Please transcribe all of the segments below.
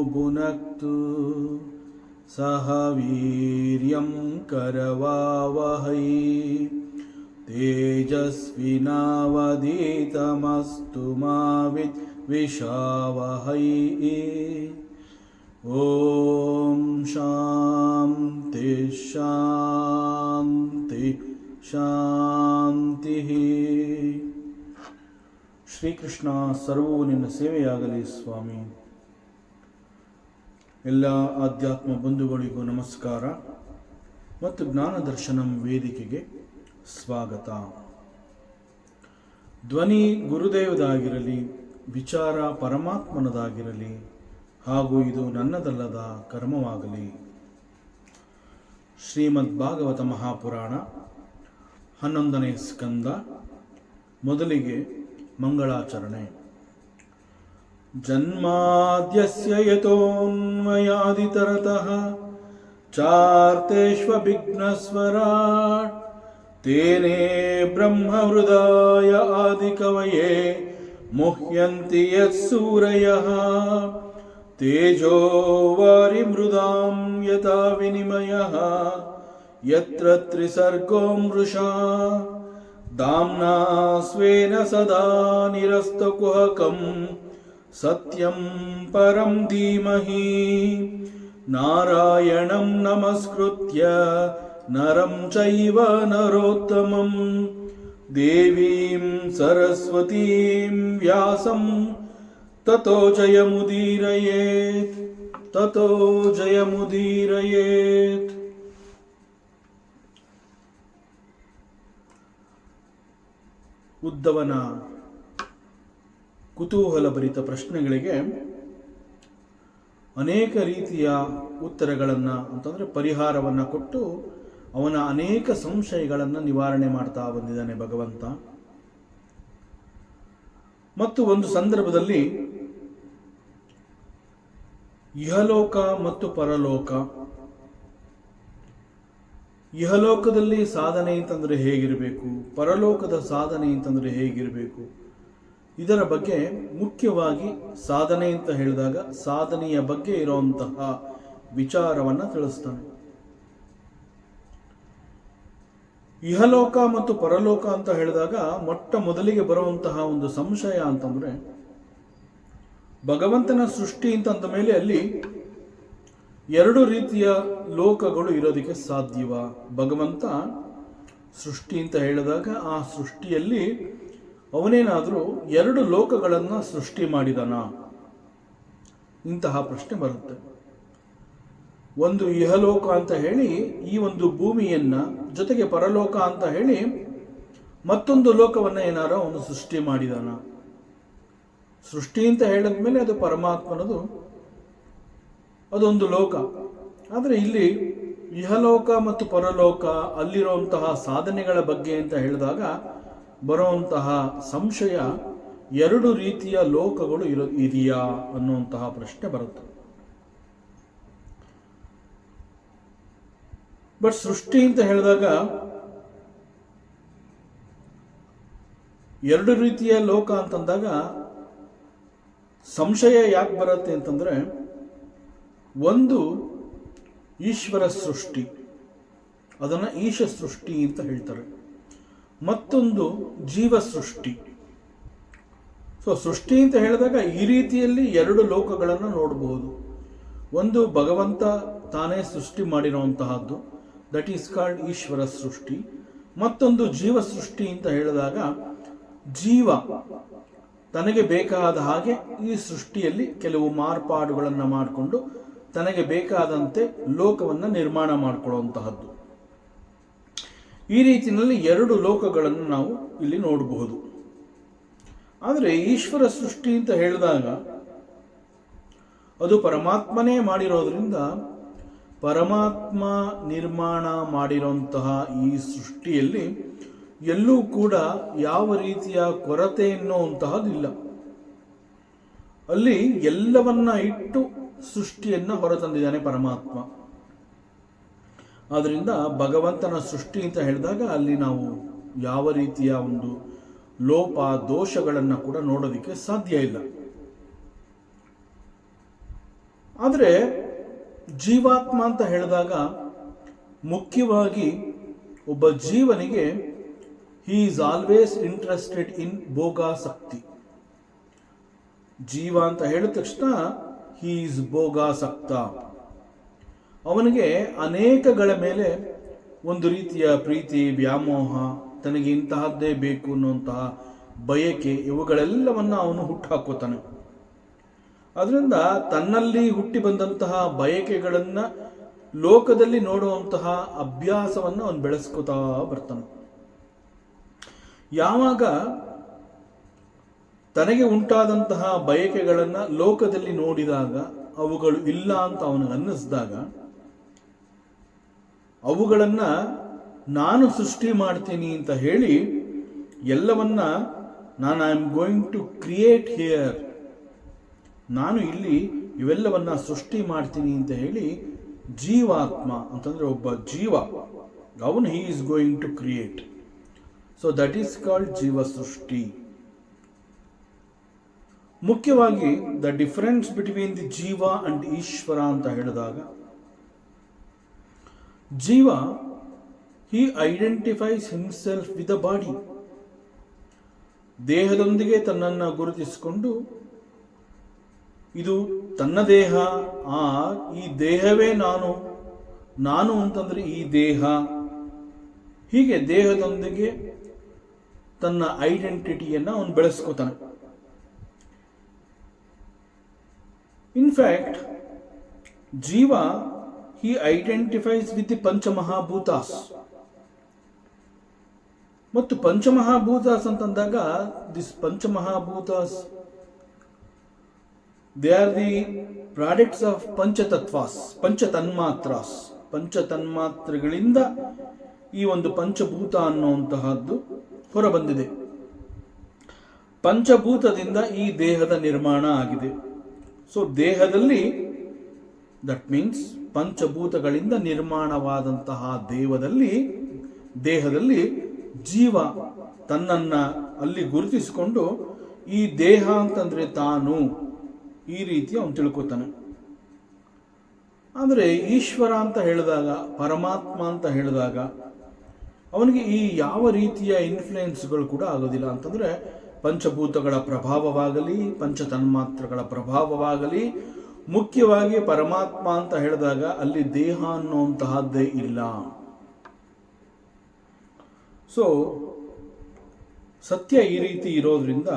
भुनक्तु सह वीर्यं करवावहै तेजस्विनावधीतमस्तु मा विद्विषावहै। ओम शांति शांति ಶಾಂತಿ. ಶ್ರೀಕೃಷ್ಣ ಸರ್ವವು ನಿನ್ನ ಸೇವೆಯಾಗಲಿ ಸ್ವಾಮಿ. ಎಲ್ಲ ಆಧ್ಯಾತ್ಮ ಬಂಧುಗಳಿಗೂ ನಮಸ್ಕಾರ ಮತ್ತು ಜ್ಞಾನದರ್ಶನಂ ವೇದಿಕೆಗೆ ಸ್ವಾಗತ. ಧ್ವನಿ ಗುರುದೇವದಾಗಿರಲಿ, ವಿಚಾರ ಪರಮಾತ್ಮನದಾಗಿರಲಿ, ಹಾಗೂ ಇದು ನನ್ನದಲ್ಲದ ಕರ್ಮವಾಗಲಿ. ಶ್ರೀಮದ್ ಭಾಗವತ ಮಹಾಪುರಾಣ 11ನೇ ಸ್ಕಂದ. ಮೊದಲಿಗೆ ಮಂಗಳಾಚರಣೆ. ಜನ್ಮಾದ್ಯಸ್ಯ ಯತೋನ್ಮಯಾದಿತರತಃ ಚಾರ್ತೇಷ್ವಭಿಘ್ನಸ್ವರಾಟ್ ತೇನೇ ಬ್ರಹ್ಮಹೃದಾಯ ಆದಿಕವಯೇ ಮುಹ್ಯಂತಿ ಯತ್ಸೂರಯಃ ತೇಜೋ ವಾರಿಮೃದಾಂ ಯಥಾ ವಿನಿಮಯಃ ಯತ್ರ ತ್ರಿಸರ್ಗೋ ಮೃಷಾ ಧಾಮ್ನಾ ಸ್ವೇನ ಸದಾ ನಿರಸ್ತಕುಹಕಂ ಸತ್ಯಂ ಪರಂ ಧೀಮಹಿ ನಾರಾಯಣಂ ನಮಸ್ಕೃತ್ಯ ನರಂ ಚೈವ ನರೋತ್ತಮಂ ದೇವೀಂ ಸರಸ್ವತೀಂ ವ್ಯಾಸಂ ತತೋ ಜಯಮುದೀರಯೇತ್ ತತೋ ಜಯಮುದೀರಯೇತ್. ಉದ್ಧವನ ಕುತೂಹಲಭರಿತ ಪ್ರಶ್ನೆಗಳಿಗೆ ಅನೇಕ ರೀತಿಯ ಉತ್ತರಗಳನ್ನು ಅಂತಂದರೆ ಪರಿಹಾರವನ್ನು ಕೊಟ್ಟು ಅವನ ಅನೇಕ ಸಂಶಯಗಳನ್ನು ನಿವಾರಣೆ ಮಾಡ್ತಾ ಬಂದಿದ್ದಾನೆ ಭಗವಂತ. ಮತ್ತು ಒಂದು ಸಂದರ್ಭದಲ್ಲಿ ಇಹಲೋಕ ಮತ್ತು ಪರಲೋಕ, ಇಹಲೋಕದಲ್ಲಿ ಸಾಧನೆ ಅಂತಂದರೆ ಹೇಗಿರಬೇಕು, ಪರಲೋಕದ ಸಾಧನೆ ಅಂತಂದರೆ ಹೇಗಿರಬೇಕು, ಇದರ ಬಗ್ಗೆ ಮುಖ್ಯವಾಗಿ ಸಾಧನೆ ಅಂತ ಹೇಳಿದಾಗ ಸಾಧನೆಯ ಬಗ್ಗೆ ಇರುವಂತಹ ವಿಚಾರವನ್ನು ತಿಳಿಸ್ತಾನೆ. ಇಹಲೋಕ ಮತ್ತು ಪರಲೋಕ ಅಂತ ಹೇಳಿದಾಗ ಮೊಟ್ಟ ಮೊದಲಿಗೆ ಬರುವಂತಹ ಒಂದು ಸಂಶಯ ಅಂತಂದರೆ, ಭಗವಂತನ ಸೃಷ್ಟಿ ಅಂತಂದ ಮೇಲೆ ಅಲ್ಲಿ ಎರಡು ರೀತಿಯ ಲೋಕಗಳು ಇರೋದಕ್ಕೆ ಸಾಧ್ಯವ? ಭಗವಂತ ಸೃಷ್ಟಿ ಅಂತ ಹೇಳಿದಾಗ ಆ ಸೃಷ್ಟಿಯಲ್ಲಿ ಅವನೇನಾದರೂ ಎರಡು ಲೋಕಗಳನ್ನು ಸೃಷ್ಟಿ ಮಾಡಿದನ? ಇಂತಹ ಪ್ರಶ್ನೆ ಬರುತ್ತೆ. ಒಂದು ಇಹಲೋಕ ಅಂತ ಹೇಳಿ ಈ ಒಂದು ಭೂಮಿಯನ್ನ, ಜೊತೆಗೆ ಪರಲೋಕ ಅಂತ ಹೇಳಿ ಮತ್ತೊಂದು ಲೋಕವನ್ನು ಏನಾರೋ ಅವನು ಸೃಷ್ಟಿ ಮಾಡಿದಾನ? ಸೃಷ್ಟಿ ಅಂತ ಹೇಳಿದ ಮೇಲೆ ಅದು ಪರಮಾತ್ಮನದು, ಅದೊಂದು ಲೋಕ. ಆದರೆ ಇಲ್ಲಿ ಇಹಲೋಕ ಮತ್ತು ಪರಲೋಕ ಅಲ್ಲಿರುವಂತಹ ಸಾಧನೆಗಳ ಬಗ್ಗೆ ಅಂತ ಹೇಳಿದಾಗ ಬರುವಂತಹ ಸಂಶಯ, ಎರಡು ರೀತಿಯ ಲೋಕಗಳು ಇದೆಯಾ ಅನ್ನುವಂತಹ ಪ್ರಶ್ನೆ ಬರುತ್ತೆ. ಬಟ್ ಸೃಷ್ಟಿ ಅಂತ ಹೇಳಿದಾಗ ಎರಡು ರೀತಿಯ ಲೋಕ ಅಂತಂದಾಗ ಸಂಶಯ ಯಾಕೆ ಬರುತ್ತೆ ಅಂತಂದರೆ, ಒಂದು ಈಶ್ವರ ಸೃಷ್ಟಿ, ಅದನ್ನು ಈಶ ಸೃಷ್ಟಿ ಅಂತ ಹೇಳ್ತಾರೆ. ಮತ್ತೊಂದು ಜೀವ ಸೃಷ್ಟಿ. ಸೊ ಸೃಷ್ಟಿ ಅಂತ ಹೇಳಿದಾಗ ಈ ರೀತಿಯಲ್ಲಿ ಎರಡು ಲೋಕಗಳನ್ನು ನೋಡಬಹುದು. ಒಂದು ಭಗವಂತ ತಾನೇ ಸೃಷ್ಟಿ ಮಾಡಿರುವಂತಹದ್ದು, ದಟ್ ಈಸ್ ಕಾಲ್ಡ್ ಈಶ್ವರ ಸೃಷ್ಟಿ. ಮತ್ತೊಂದು ಜೀವ ಸೃಷ್ಟಿ ಅಂತ ಹೇಳಿದಾಗ ಜೀವ ತನಗೆ ಬೇಕಾದ ಹಾಗೆ ಈ ಸೃಷ್ಟಿಯಲ್ಲಿ ಕೆಲವು ಮಾರ್ಪಾಡುಗಳನ್ನು ಮಾಡಿಕೊಂಡು ತನಗೆ ಬೇಕಾದಂತೆ ಲೋಕವನ್ನು ನಿರ್ಮಾಣ ಮಾಡಿಕೊಳ್ಳುವಂತಹದ್ದು. ಈ ರೀತಿಯಲ್ಲಿ ಎರಡು ಲೋಕಗಳನ್ನು ನಾವು ಇಲ್ಲಿ ನೋಡಬಹುದು. ಆದರೆ ಈಶ್ವರ ಸೃಷ್ಟಿ ಅಂತ ಹೇಳಿದಾಗ ಅದು ಪರಮಾತ್ಮನೇ ಮಾಡಿರೋದ್ರಿಂದ ಪರಮಾತ್ಮ ನಿರ್ಮಾಣ ಮಾಡಿರುವಂತಹ ಈ ಸೃಷ್ಟಿಯಲ್ಲಿ ಎಲ್ಲೂ ಕೂಡ ಯಾವ ರೀತಿಯ ಕೊರತೆ ಎನ್ನುವಂತಹದ್ದಿಲ್ಲ. ಅಲ್ಲಿ ಎಲ್ಲವನ್ನ ಇಟ್ಟು ಸೃಷ್ಟಿಯನ್ನ ಹೊರತಂದಿದ್ದಾನೆ ಪರಮಾತ್ಮ. ಆದ್ದರಿಂದ ಭಗವಂತನ ಸೃಷ್ಟಿ ಅಂತ ಹೇಳಿದಾಗ ಅಲ್ಲಿ ನಾವು ಯಾವ ರೀತಿಯ ಒಂದು ಲೋಪ ದೋಷಗಳನ್ನು ಕೂಡ ನೋಡೋದಕ್ಕೆ ಸಾಧ್ಯ ಇಲ್ಲ. ಆದರೆ ಜೀವಾತ್ಮ ಅಂತ ಹೇಳಿದಾಗ ಮುಖ್ಯವಾಗಿ ಒಬ್ಬ ಜೀವನಿಗೆ he is always interested in ಭೋಗಾಸಕ್ತಿ. ಜೀವ ಅಂತ ಹೇಳಿದ ತಕ್ಷಣ ಹಿ ಈಸ್ ಭೋಗಾಸಕ್ತ. ಅವನಿಗೆ ಅನೇಕಗಳ ಮೇಲೆ ಒಂದು ರೀತಿಯ ಪ್ರೀತಿ, ವ್ಯಾಮೋಹ, ತನಗೆ ಇಂತಹದ್ದೇ ಬೇಕು ಅನ್ನುವಂತಹ ಬಯಕೆ, ಇವುಗಳೆಲ್ಲವನ್ನ ಅವನು ಹುಟ್ಟುಹಾಕೋತಾನೆ. ಅದರಿಂದ ತನ್ನಲ್ಲಿ ಹುಟ್ಟಿ ಬಂದಂತಹ ಬಯಕೆಗಳನ್ನು ಲೋಕದಲ್ಲಿ ನೋಡುವಂತಹ ಅಭ್ಯಾಸವನ್ನು ಅವನು ಬೆಳೆಸ್ಕೋತಾ ಬರ್ತಾನೆ. ಯಾವಾಗ ತನಗೆ ಉಂಟಾದಂತಹ ಬಯಕೆಗಳನ್ನು ಲೋಕದಲ್ಲಿ ನೋಡಿದಾಗ ಅವುಗಳು ಇಲ್ಲ ಅಂತ ಅವನಿಗೆ ಅನ್ನಿಸಿದಾಗ ಅವುಗಳನ್ನು ನಾನು ಸೃಷ್ಟಿ ಮಾಡ್ತೀನಿ ಅಂತ ಹೇಳಿ ಎಲ್ಲವನ್ನ I am going to create here, ನಾನು ಇಲ್ಲಿ ಇವೆಲ್ಲವನ್ನ ಸೃಷ್ಟಿ ಮಾಡ್ತೀನಿ ಅಂತ ಹೇಳಿ ಜೀವಾತ್ಮ ಅಂತಂದ್ರೆ ಒಬ್ಬ ಜೀವ, ಅವನು he is going to create. So that is called ಜೀವ ಸೃಷ್ಟಿ. ಮುಖ್ಯವಾಗಿ ದ ಡಿಫರೆನ್ಸ್ ಬಿಟ್ವೀನ್ ದಿ ಜೀವ ಅಂಡ್ ಈಶ್ವರ ಅಂತ ಹೇಳಿದಾಗ, ಜೀವ he identifies himself with the body. ದೇಹದೊಂದಿಗೆ ತನ್ನನ್ನು ಗುರುತಿಸಿಕೊಂಡು ಇದು ತನ್ನ ದೇಹ, ಈ ದೇಹವೇ ನಾನು ಅಂತಂದ್ರೆ ಈ ದೇಹ, ಹೀಗೆ ದೇಹದೊಂದಿಗೆ ತನ್ನ ಐಡೆಂಟಿಟಿಯನ್ನು ಅವನು ಬೆಳೆಸ್ಕೋತಾನೆ. ಇನ್ಫ್ಯಾಕ್ಟ್ ಜೀವ ಹಿ ಐಡೆಂಟಿಫೈಸ್ ವಿತ್ ದಿ ಪಂಚಮಹಾಭೂತಾಸ್. ಮತ್ತು ಪಂಚಮಹಾಭೂತಾಸ್ ಅಂತಂದಾಗ ದಿಸ್ ಪಂಚಮಹಾಭೂತಾಸ್ they are the products of ಪಂಚತತ್ವಾಸ್, ಪಂಚತನ್ಮಾತ್ರಾಸ್. ಪಂಚತನ್ಮಾತ್ರಗಳಿಂದ ಈ ಒಂದು ಪಂಚಭೂತ ಅನ್ನುವಂತಹದ್ದು ಹೊರಬಂದಿದೆ. ಪಂಚಭೂತದಿಂದ ಈ ದೇಹದ ನಿರ್ಮಾಣ ಆಗಿದೆ. ಸೊ ದೇಹದಲ್ಲಿ, ದಟ್ ಮೀನ್ಸ್ ಪಂಚಭೂತಗಳಿಂದ ನಿರ್ಮಾಣವಾದಂತಹ ದೇಹದಲ್ಲಿ ಜೀವ ತನ್ನನ್ನ ಅಲ್ಲಿ ಗುರುತಿಸಿಕೊಂಡು ಈ ದೇಹ ಅಂತಂದ್ರೆ ತಾನು, ಈ ರೀತಿ ಅವನು ತಿಳ್ಕೊತಾನೆ. ಆದರೆ ಈಶ್ವರ ಅಂತ ಹೇಳಿದಾಗ, ಪರಮಾತ್ಮ ಅಂತ ಹೇಳಿದಾಗ ಅವನಿಗೆ ಈ ಯಾವ ರೀತಿಯ ಇನ್ಫ್ಲುಯೆನ್ಸ್ಗಳು ಕೂಡ ಆಗೋದಿಲ್ಲ. ಅಂತಂದ್ರೆ ಪಂಚಭೂತಗಳ ಪ್ರಭಾವವಾಗಲಿ, ಪಂಚತನ್ಮಾತ್ರಗಳ ಪ್ರಭಾವವಾಗಲಿ, ಮುಖ್ಯವಾಗಿ ಪರಮಾತ್ಮ ಅಂತ ಹೇಳಿದಾಗ ಅಲ್ಲಿ ದೇಹ ಅನ್ನುವಂತಹದ್ದೇ ಇಲ್ಲ. ಸೊ ಸತ್ಯ ಈ ರೀತಿ ಇರೋದ್ರಿಂದ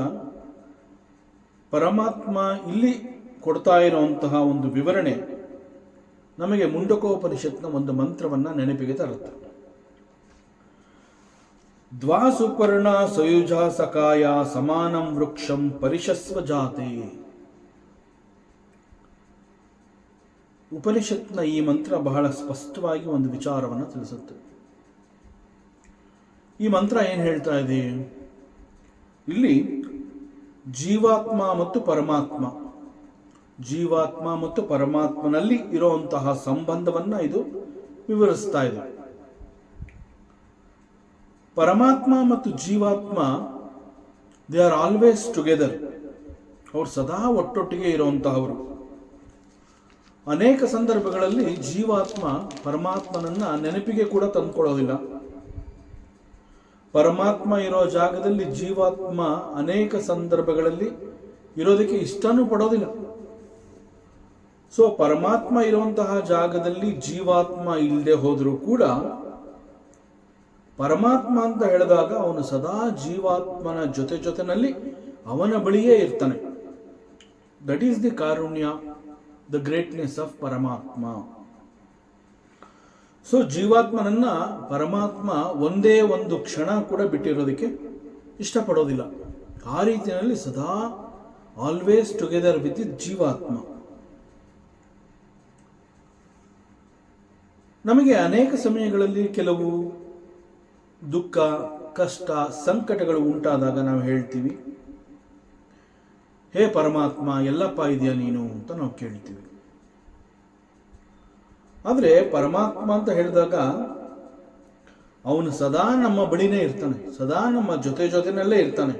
ಪರಮಾತ್ಮ ಇಲ್ಲಿ ಕೊಡ್ತಾ ಇರುವಂತಹ ಒಂದು ವಿವರಣೆ ನಮಗೆ ಮುಂಡಕೋಪನಿಷತ್ನ ಒಂದು ಮಂತ್ರವನ್ನ ನೆನಪಿಗೆ ತರುತ್ತೆ. ದ್ವಾಸುಪರ್ಣ ಸಯುಜ ಸಕಾಯ ಸಮಾನಂ ವೃಕ್ಷಂ ಪರಿಶಸ್ವ ಜಾತೆ. ಉಪನಿಷತ್ನ ಈ ಮಂತ್ರ ಬಹಳ ಸ್ಪಷ್ಟವಾಗಿ ಒಂದು ವಿಚಾರವನ್ನು ತಿಳಿಸುತ್ತೆ. ಈ ಮಂತ್ರ ಏನು ಹೇಳ್ತಾ ಇದೆ? ಇಲ್ಲಿ ಜೀವಾತ್ಮ ಮತ್ತು ಪರಮಾತ್ಮನಲ್ಲಿ ಇರುವಂತಹ ಸಂಬಂಧವನ್ನ ಇದು ವಿವರಿಸ್ತಾ ಇದೆ. ಪರಮಾತ್ಮ ಮತ್ತು ಜೀವಾತ್ಮ ದೇ ಆರ್ ಆಲ್ವೇಸ್ ಟುಗೆದರ್. ಅವರು ಸದಾ ಒಟ್ಟೊಟ್ಟಿಗೆ ಇರುವಂತಹವರು. ಅನೇಕ ಸಂದರ್ಭಗಳಲ್ಲಿ ಜೀವಾತ್ಮ ಪರಮಾತ್ಮನನ್ನ ನೆನಪಿಗೆ ಕೂಡ ತಂದುಕೊಳ್ಳೋದಿಲ್ಲ. ಪರಮಾತ್ಮ ಇರೋ ಜಾಗದಲ್ಲಿ ಜೀವಾತ್ಮ ಅನೇಕ ಸಂದರ್ಭಗಳಲ್ಲಿ ಇರೋದಕ್ಕೆ ಇಷ್ಟನೂ ಪಡೋದಿಲ್ಲ. ಸೊ ಪರಮಾತ್ಮ ಇರುವಂತಹ ಜಾಗದಲ್ಲಿ ಜೀವಾತ್ಮ ಇಲ್ಲದೆ ಹೋದರೂ ಕೂಡ ಪರಮಾತ್ಮ ಅಂತ ಹೇಳಿದಾಗ ಅವನು ಸದಾ ಜೀವಾತ್ಮನ ಜೊತೆನಲ್ಲಿ ಅವನ ಬಳಿಯೇ ಇರ್ತಾನೆ. That is the Karunya, the greatness of ಪರಮಾತ್ಮ. ಸೊ ಜೀವಾತ್ಮನನ್ನ ಪರಮಾತ್ಮ ಒಂದೇ ಒಂದು ಕ್ಷಣ ಕೂಡ ಬಿಟ್ಟಿರೋದಕ್ಕೆ ಇಷ್ಟಪಡೋದಿಲ್ಲ. ಆ ರೀತಿಯಲ್ಲಿ ಸದಾ ಆಲ್ವೇಸ್ ಟುಗೆದರ್ ವಿತ್ ಜೀವಾತ್ಮ. ನಮಗೆ ಅನೇಕ ಸಮಯಗಳಲ್ಲಿ ಕೆಲವು ದುಃಖ, ಕಷ್ಟ, ಸಂಕಟಗಳು ಉಂಟಾದಾಗ ನಾವು ಹೇಳ್ತೀವಿ, ಹೇ ಪರಮಾತ್ಮ ಎಲ್ಲಪ್ಪ ಇದೆಯಾ ನೀನು ಅಂತ ನಾವು ಕೇಳ್ತೀವಿ. ಆದರೆ ಪರಮಾತ್ಮ ಅಂತ ಹೇಳಿದಾಗ ಅವನು ಸದಾ ನಮ್ಮ ಬಳಿನೇ ಇರ್ತಾನೆ, ಸದಾ ನಮ್ಮ ಜೊತೆನಲ್ಲೇ ಇರ್ತಾನೆ.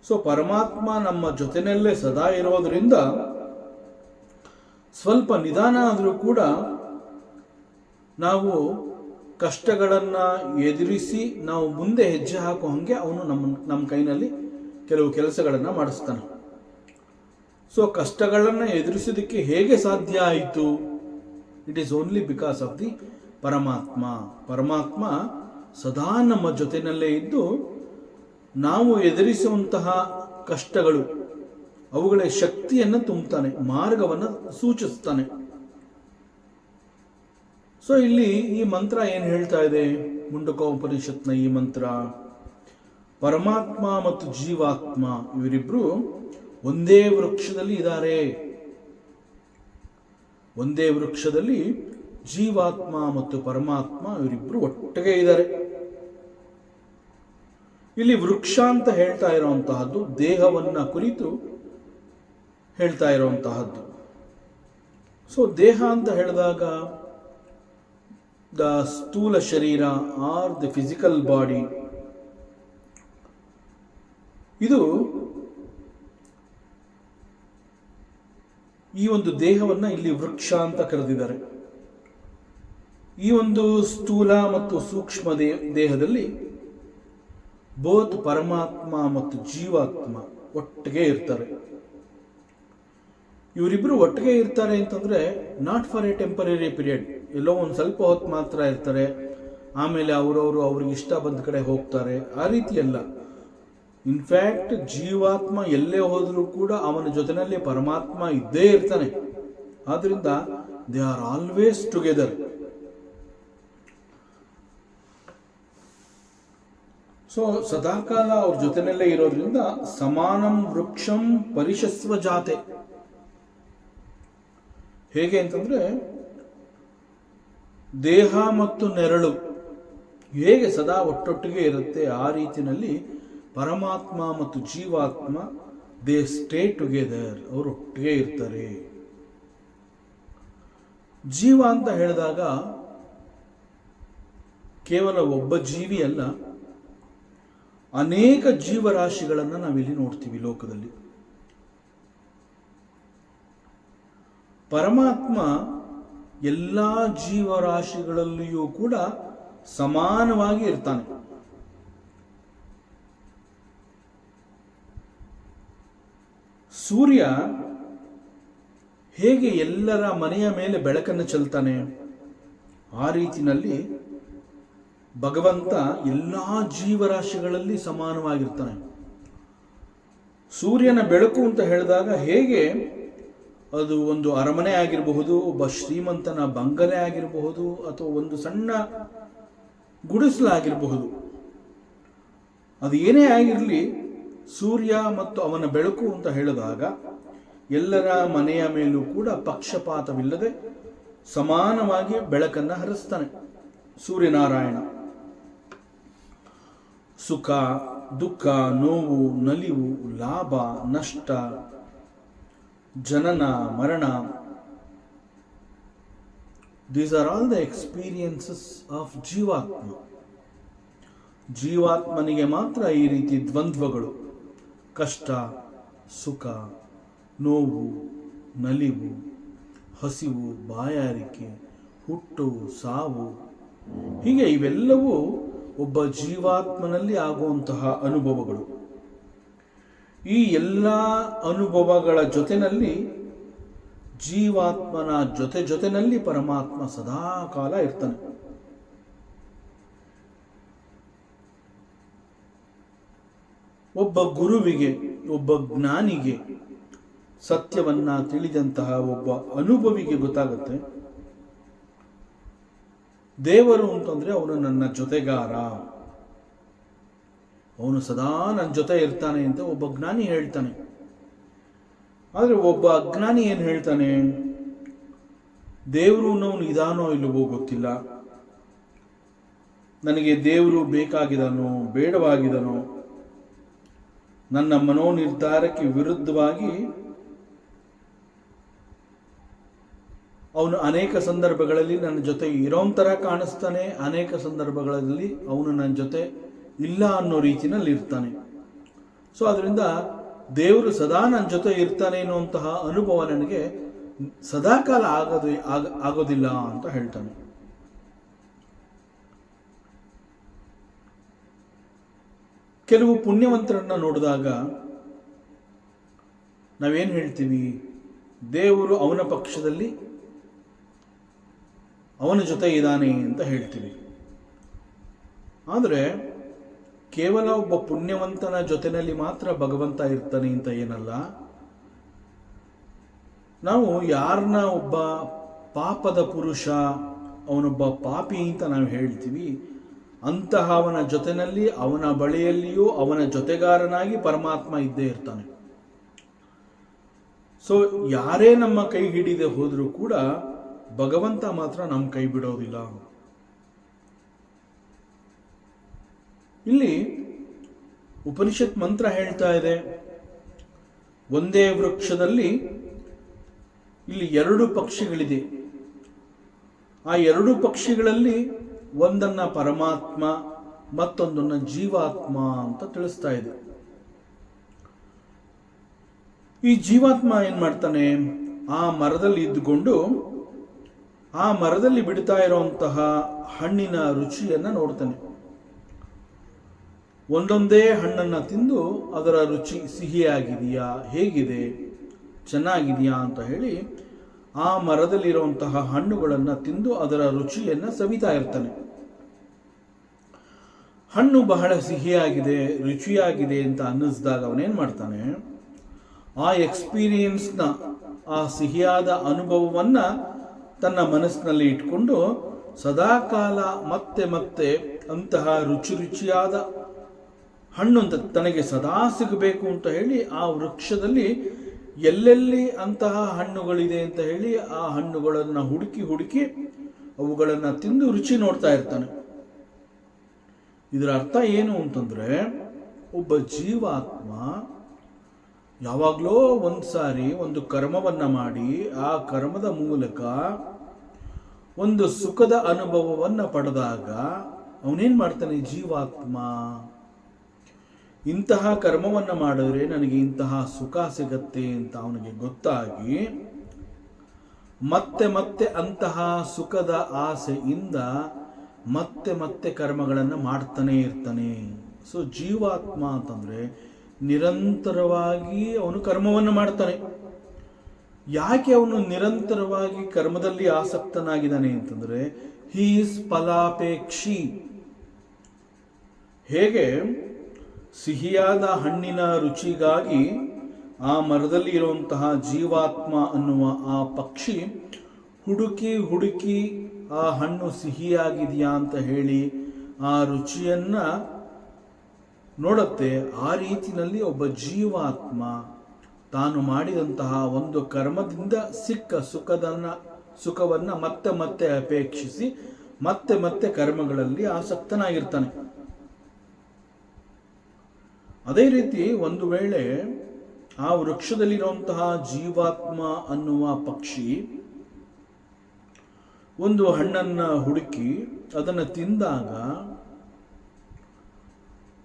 ಸೊ ಪರಮಾತ್ಮ ನಮ್ಮ ಜೊತೆನಲ್ಲೇ ಸದಾ ಇರೋದ್ರಿಂದ ಸ್ವಲ್ಪ ನಿಧಾನ ಆದರೂ ಕೂಡ ನಾವು ಕಷ್ಟಗಳನ್ನು ಎದುರಿಸಿ ನಾವು ಮುಂದೆ ಹೆಜ್ಜೆ ಹಾಕೋ ಹಾಗೆ ಅವನು ನಮ್ಮ ಕೈನಲ್ಲಿ ಕೆಲವು ಕೆಲಸಗಳನ್ನು ಮಾಡಿಸ್ತಾನೆ. ಸೊ ಕಷ್ಟಗಳನ್ನು ಎದುರಿಸೋದಕ್ಕೆ ಹೇಗೆ ಸಾಧ್ಯ ಆಯಿತು? It is only because of the ಪರಮಾತ್ಮ. ಪರಮಾತ್ಮ ಸದಾ ನಮ್ಮ ಜೊತೆಯಲ್ಲೇ ಇದ್ದು ನಾವು ಎದುರಿಸುವಂತಹ ಕಷ್ಟಗಳು ಅವುಗಳ ಶಕ್ತಿಯನ್ನು ತುಂಬುತ್ತಾನೆ, ಮಾರ್ಗವನ್ನು ಸೂಚಿಸ್ತಾನೆ. ಸೊ ಇಲ್ಲಿ ಈ ಮಂತ್ರ ಏನು ಹೇಳ್ತಾ ಇದೆ? ಮುಂಡಕೋಪನಿಷತ್ನ ಈ ಮಂತ್ರ, ಪರಮಾತ್ಮ ಮತ್ತು ಜೀವಾತ್ಮ ಇವರಿಬ್ರು ಒಂದೇ ವೃಕ್ಷದಲ್ಲಿ ಇದ್ದಾರೆ. ಒಂದೇ ವೃಕ್ಷದಲ್ಲಿ ಜೀವಾತ್ಮ ಮತ್ತು ಪರಮಾತ್ಮ ಇವರಿಬ್ರು ಒಟ್ಟಿಗೆ ಇದ್ದಾರೆ. ಇಲ್ಲಿ ವೃಕ್ಷ ಅಂತ ಹೇಳ್ತಾ ಇರುವಂತಹದ್ದು ದೇಹವನ್ನ ಕುರಿತು ಹೇಳ್ತಾ ಇರುವಂತಹದ್ದು. ಸೊ ದೇಹ ಅಂತ ಹೇಳಿದಾಗ ದ ಸ್ಥೂಲ ಶರೀರ ಆರ್ ದ ಫಿಸಿಕಲ್ ಬಾಡಿ, ಇದು ಈ ಒಂದು ದೇಹವನ್ನ ಇಲ್ಲಿ ವೃಕ್ಷ ಅಂತ ಕರೆದಿದ್ದಾರೆ. ಈ ಒಂದು ಸ್ಥೂಲ ಮತ್ತು ಸೂಕ್ಷ್ಮ ದೇಹದಲ್ಲಿ ಬೋತ್ ಪರಮಾತ್ಮ ಮತ್ತು ಜೀವಾತ್ಮ ಒಟ್ಟಿಗೆ ಇರ್ತಾರೆ. ಇವರಿಬ್ರು ಒಟ್ಟಿಗೆ ಇರ್ತಾರೆ ಅಂತಂದ್ರೆ not for a temporary period, ಎಲ್ಲೋ ಒಂದು ಸ್ವಲ್ಪ ಹೊತ್ತು ಮಾತ್ರ ಇರ್ತಾರೆ, ಆಮೇಲೆ ಅವ್ರಿಗೆ ಇಷ್ಟ ಬಂದ ಕಡೆ ಹೋಗ್ತಾರೆ, ಆ ರೀತಿ ಅಲ್ಲ. ಇನ್ಫ್ಯಾಕ್ಟ್ ಜೀವಾತ್ಮ ಎಲ್ಲೇ ಹೋದರೂ ಕೂಡ ಅವನ ಜೊತೆನಲ್ಲಿ ಪರಮಾತ್ಮ ಇದ್ದೇ ಇರ್ತಾನೆ. ಆದ್ರಿಂದ they are always together. So ಸದಾಕಾಲ ಅವ್ರ ಜೊತೆನಲ್ಲೇ ಇರೋದ್ರಿಂದ ಸಮಾನಂ ವೃಕ್ಷಂ ಪರಿಶಸ್ವ ಜಾತೆ. ಹೇಗೆ ಅಂತಂದ್ರೆ ದೇಹ ಮತ್ತು ನೆರಳು ಹೇಗೆ ಸದಾ ಒಟ್ಟೊಟ್ಟಿಗೆ ಇರುತ್ತೆ, ಆ ರೀತಿಯಲ್ಲಿ ಪರಮಾತ್ಮ ಮತ್ತು ಜೀವಾತ್ಮ ದೇ ಸ್ಟೇ ಟುಗೆದರ್, ಅವರು ಒಟ್ಟಿಗೆ ಇರ್ತಾರೆ. ಜೀವ ಅಂತ ಹೇಳಿದಾಗ ಕೇವಲ ಒಬ್ಬ ಜೀವಿ ಅಲ್ಲ, ಅನೇಕ ಜೀವರಾಶಿಗಳನ್ನು ನಾವಿಲ್ಲಿ ನೋಡ್ತೀವಿ ಲೋಕದಲ್ಲಿ. ಪರಮಾತ್ಮ ಎಲ್ಲ ಜೀವರಾಶಿಗಳಲ್ಲಿಯೂ ಕೂಡ ಸಮಾನವಾಗಿ ಇರ್ತಾನೆ. ಸೂರ್ಯ ಹೇಗೆ ಎಲ್ಲರ ಮನೆಯ ಮೇಲೆ ಬೆಳಕನ್ನು ಚೆಲ್ತಾನೆ, ಆ ರೀತಿಯಲ್ಲಿ ಭಗವಂತ ಎಲ್ಲ ಜೀವರಾಶಿಗಳಲ್ಲಿ ಸಮಾನವಾಗಿರ್ತಾನೆ. ಸೂರ್ಯನ ಬೆಳಕು ಅಂತ ಹೇಳಿದಾಗ ಹೇಗೆ ಅದು ಒಂದು ಅರಮನೆ ಆಗಿರಬಹುದು, ಒಬ್ಬ ಶ್ರೀಮಂತನ ಬಂಗಲೆ ಆಗಿರಬಹುದು, ಅಥವಾ ಒಂದು ಸಣ್ಣ ಗುಡಿಸಲಾಗಿರಬಹುದು, ಅದು ಏನೇ ಆಗಿರಲಿ, ಸೂರ್ಯ ಮತ್ತು ಅವನ ಬೆಳಕು ಅಂತ ಹೇಳಿದಾಗ ಎಲ್ಲರ ಮನೆಯ ಮೇಲೂ ಕೂಡ ಪಕ್ಷಪಾತವಿಲ್ಲದೆ ಸಮಾನವಾಗಿ ಬೆಳಕನ್ನು ಹರಿಸ್ತಾನೆ ಸೂರ್ಯನಾರಾಯಣ. ಸುಖ ದುಃಖ, ನೋವು ನಲಿವು, ಲಾಭ ನಷ್ಟ, ಜನನ ಮರಣ, these are all the experiences of ಜೀವಾತ್ಮ. ಜೀವಾತ್ಮನಿಗೆ ಮಾತ್ರ ಈ ರೀತಿ ದ್ವಂದ್ವಗಳು, ಕಷ್ಟ ಸುಖ, ನೋವು ನಲಿವು, ಹಸಿವು ಬಾಯಾರಿಕೆ, ಹುಟ್ಟು ಸಾವು, ಹೀಗೆ ಇವೆಲ್ಲವೂ ಒಬ್ಬ ಜೀವಾತ್ಮನಲ್ಲಿ ಆಗುವಂತಹ ಅನುಭವಗಳು. ಈ ಎಲ್ಲ ಅನುಭವಗಳ ಜೊತೆನಲ್ಲಿ ಜೀವಾತ್ಮನ ಜೊತೆನಲ್ಲಿ ಪರಮಾತ್ಮ ಸದಾ ಕಾಲ ಇರ್ತಾನೆ. ಒಬ್ಬ ಗುರುವಿಗೆ, ಒಬ್ಬ ಜ್ಞಾನಿಗೆ, ಸತ್ಯವನ್ನ ತಿಳಿದಂತಹ ಒಬ್ಬ ಅನುಭವಿಗೆ ಗೊತ್ತಾಗುತ್ತೆ, ದೇವರು ಅಂತಂದ್ರೆ ಅವನು ನನ್ನ ಜೊತೆಗಾರ, ಅವನು ಸದಾ ನನ್ನ ಜೊತೆ ಇರ್ತಾನೆ ಅಂತ ಒಬ್ಬ ಜ್ಞಾನಿ ಹೇಳ್ತಾನೆ. ಆದರೆ ಒಬ್ಬ ಅಜ್ಞಾನಿ ಏನು ಹೇಳ್ತಾನೆ, ದೇವರು ಅವನು ಇದಾನೋ ಇಲ್ಲವೋ ಗೊತ್ತಿಲ್ಲ, ನನಗೆ ದೇವರು ಬೇಕಾಗಿದನೋ ಬೇಡವಾಗಿದನೋ, ನನ್ನ ಮನೋನಿರ್ಧಾರಕ್ಕೆ ವಿರುದ್ಧವಾಗಿ ಅವನು ಅನೇಕ ಸಂದರ್ಭಗಳಲ್ಲಿ ನನ್ನ ಜೊತೆ ಇರೋಂಥರ ಕಾಣಿಸ್ತಾನೆ, ಅನೇಕ ಸಂದರ್ಭಗಳಲ್ಲಿ ಅವನು ನನ್ನ ಜೊತೆ ಇಲ್ಲ ಅನ್ನೋ ರೀತಿಯಲ್ಲಿ ಇರ್ತಾನೆ. ಸೊ ಅದರಿಂದ ದೇವರು ಸದಾ ನನ್ನ ಜೊತೆ ಇರ್ತಾನೆ ಅನ್ನುವಂತಹ ಅನುಭವ ನನಗೆ ಸದಾಕಾಲ ಆಗೋದಿಲ್ಲ ಅಂತ ಹೇಳ್ತಾನೆ. ಕೆಲವು ಪುಣ್ಯವಂತರನ್ನ ನೋಡಿದಾಗ ನಾವೇನು ಹೇಳ್ತೀವಿ? ದೇವರು ಅವನ ಪಕ್ಷದಲ್ಲಿ ಅವನ ಜೊತೆ ಇದ್ದಾನೆ ಅಂತ ಹೇಳ್ತೀವಿ. ಆದರೆ ಕೇವಲ ಒಬ್ಬ ಪುಣ್ಯವಂತನ ಜೊತೆಯಲ್ಲಿ ಮಾತ್ರ ಭಗವಂತ ಇರ್ತಾನೆ ಅಂತ ಏನಲ್ಲ. ನಾವು ಯಾರನ್ನ ಒಬ್ಬ ಪಾಪದ ಪುರುಷ, ಅವನೊಬ್ಬ ಪಾಪಿ ಅಂತ ನಾವು ಹೇಳ್ತೀವಿ, ಅಂತಹ ಅವನ ಜೊತೆಯಲ್ಲಿ, ಅವನ ಬಳಿಯಲ್ಲಿಯೂ ಅವನ ಜೊತೆಗಾರನಾಗಿ ಪರಮಾತ್ಮ ಇದ್ದೇ ಇರ್ತಾನೆ. ಸೊ ಯಾರೇ ನಮ್ಮ ಕೈ ಹಿಡಿದೇ ಹೋದರೂ ಕೂಡ ಭಗವಂತ ಮಾತ್ರ ನಮ್ಮ ಕೈ ಬಿಡೋದಿಲ್ಲ. ಇಲ್ಲಿ ಉಪನಿಷತ್ ಮಂತ್ರ ಹೇಳ್ತಾ ಇದೆ, ಒಂದೇ ವೃಕ್ಷದಲ್ಲಿ ಇಲ್ಲಿ 2 ಪಕ್ಷಿಗಳಿದೆ. ಆ 2 ಪಕ್ಷಿಗಳಲ್ಲಿ ಒಂದನ್ನ ಪರಮಾತ್ಮ, ಮತ್ತೊಂದನ್ನ ಜೀವಾತ್ಮ ಅಂತ ತಿಳಿಸ್ತಾ ಇದೆ. ಈ ಜೀವಾತ್ಮ ಏನ್ ಮಾಡ್ತಾನೆ? ಆ ಮರದಲ್ಲಿ ಇದ್ದುಕೊಂಡು ಆ ಮರದಲ್ಲಿ ಬಿಡ್ತಾ ಇರುವಂತಹ ಹಣ್ಣಿನ ರುಚಿಯನ್ನ ನೋಡ್ತಾನೆ. ಒಂದೊಂದೇ ಹಣ್ಣನ್ನ ತಿಂದು ಅದರ ರುಚಿ ಸಿಹಿಯಾಗಿದೆಯಾ, ಹೇಗಿದೆ, ಚೆನ್ನಾಗಿದೆಯಾ ಅಂತ ಹೇಳಿ ಆ ಮರದಲ್ಲಿರುವಂತಹ ಹಣ್ಣುಗಳನ್ನು ತಿಂದು ಅದರ ರುಚಿಯನ್ನ ಸವಿತಾ ಇರ್ತಾನೆ. ಹಣ್ಣು ಬಹಳ ಸಿಹಿಯಾಗಿದೆ, ರುಚಿಯಾಗಿದೆ ಅಂತ ಅನ್ನಿಸಿದಾಗ ಅವನೇನ್ ಮಾಡ್ತಾನೆ? ಆ ಎಕ್ಸ್ಪೀರಿಯನ್ಸ್ನ, ಆ ಸಿಹಿಯಾದ ಅನುಭವವನ್ನ ತನ್ನ ಮನಸ್ಸಿನಲ್ಲಿ ಇಟ್ಕೊಂಡು ಸದಾಕಾಲ ಮತ್ತೆ ಮತ್ತೆ ಅಂತಹ ರುಚಿಯಾದ ಹಣ್ಣು ಅಂತ ತನಗೆ ಸದಾ ಸಿಗಬೇಕು ಅಂತ ಹೇಳಿ ಆ ವೃಕ್ಷದಲ್ಲಿ ಎಲ್ಲೆಲ್ಲಿ ಅಂತಹ ಹಣ್ಣುಗಳಿದೆ ಅಂತ ಹೇಳಿ ಆ ಹಣ್ಣುಗಳನ್ನು ಹುಡುಕಿ ಅವುಗಳನ್ನು ತಿಂದು ರುಚಿ ನೋಡ್ತಾ ಇರ್ತಾನೆ. ಇದರ ಅರ್ಥ ಏನು ಅಂತಂದ್ರೆ, ಒಬ್ಬ ಜೀವಾತ್ಮ ಯಾವಾಗಲೋ ಒಂದ್ಸಾರಿ ಒಂದು ಕರ್ಮವನ್ನ ಮಾಡಿ ಆ ಕರ್ಮದ ಮೂಲಕ ಒಂದು ಸುಖದ ಅನುಭವವನ್ನ ಪಡೆದಾಗ ಅವನೇನ್ ಮಾಡ್ತಾನೆ? ಜೀವಾತ್ಮ ಇಂತಹ ಕರ್ಮವನ್ನ ಮಾಡಿದ್ರೆ ನನಗೆ ಇಂತಹ ಸುಖ ಸಿಗತ್ತೆ ಅಂತ ಅವನಿಗೆ ಗೊತ್ತಾಗಿ ಮತ್ತೆ ಮತ್ತೆ ಅಂತಹ ಸುಖದ ಆಸೆಯಿಂದ ಮತ್ತೆ ಮತ್ತೆ ಕರ್ಮಗಳನ್ನು ಮಾಡ್ತಾನೆ ಇರ್ತಾನೆ. ಸೊ ಜೀವಾತ್ಮ ಅಂತಂದ್ರೆ ನಿರಂತರವಾಗಿ ಅವನು ಕರ್ಮವನ್ನು ಮಾಡ್ತಾನೆ. ಯಾಕೆ ಅವನು ನಿರಂತರವಾಗಿ ಕರ್ಮದಲ್ಲಿ ಆಸಕ್ತನಾಗಿದ್ದಾನೆ ಅಂತಂದ್ರೆ, ಹಿ ಈಸ್ ಫಲಾಪೇಕ್ಷಿ. ಹೇಗೆ ಸಿಹಿಯಾದ ಹಣ್ಣಿನ ರುಚಿಗಾಗಿ ಆ ಮರದಲ್ಲಿ ಇರುವಂತಹ ಜೀವಾತ್ಮ ಅನ್ನುವ ಆ ಪಕ್ಷಿ ಹುಡುಕಿ ಆ ಹಣ್ಣು ಸಿಹಿಯಾಗಿದೆಯಾ ಅಂತ ಹೇಳಿ ಆ ರುಚಿಯನ್ನ ನೋಡುತ್ತೆ, ಆ ರೀತಿಯಲ್ಲಿ ಒಬ್ಬ ಜೀವಾತ್ಮ ತಾನು ಮಾಡಿದಂತಹ ಒಂದು ಕರ್ಮದಿಂದ ಸಿಕ್ಕ ಸುಖವನ್ನ ಮತ್ತೆ ಮತ್ತೆ ಅಪೇಕ್ಷಿಸಿ ಮತ್ತೆ ಮತ್ತೆ ಕರ್ಮಗಳಲ್ಲಿ ಆಸಕ್ತನಾಗಿರ್ತಾನೆ. ಅದೇ ರೀತಿ ಒಂದು ವೇಳೆ ಆ ವೃಕ್ಷದಲ್ಲಿರುವಂತಹ ಜೀವಾತ್ಮ ಅನ್ನುವ ಪಕ್ಷಿ ಒಂದು ಹಣ್ಣನ್ನ ಹುಡುಕಿ ಅದನ್ನು ತಿಂದಾಗ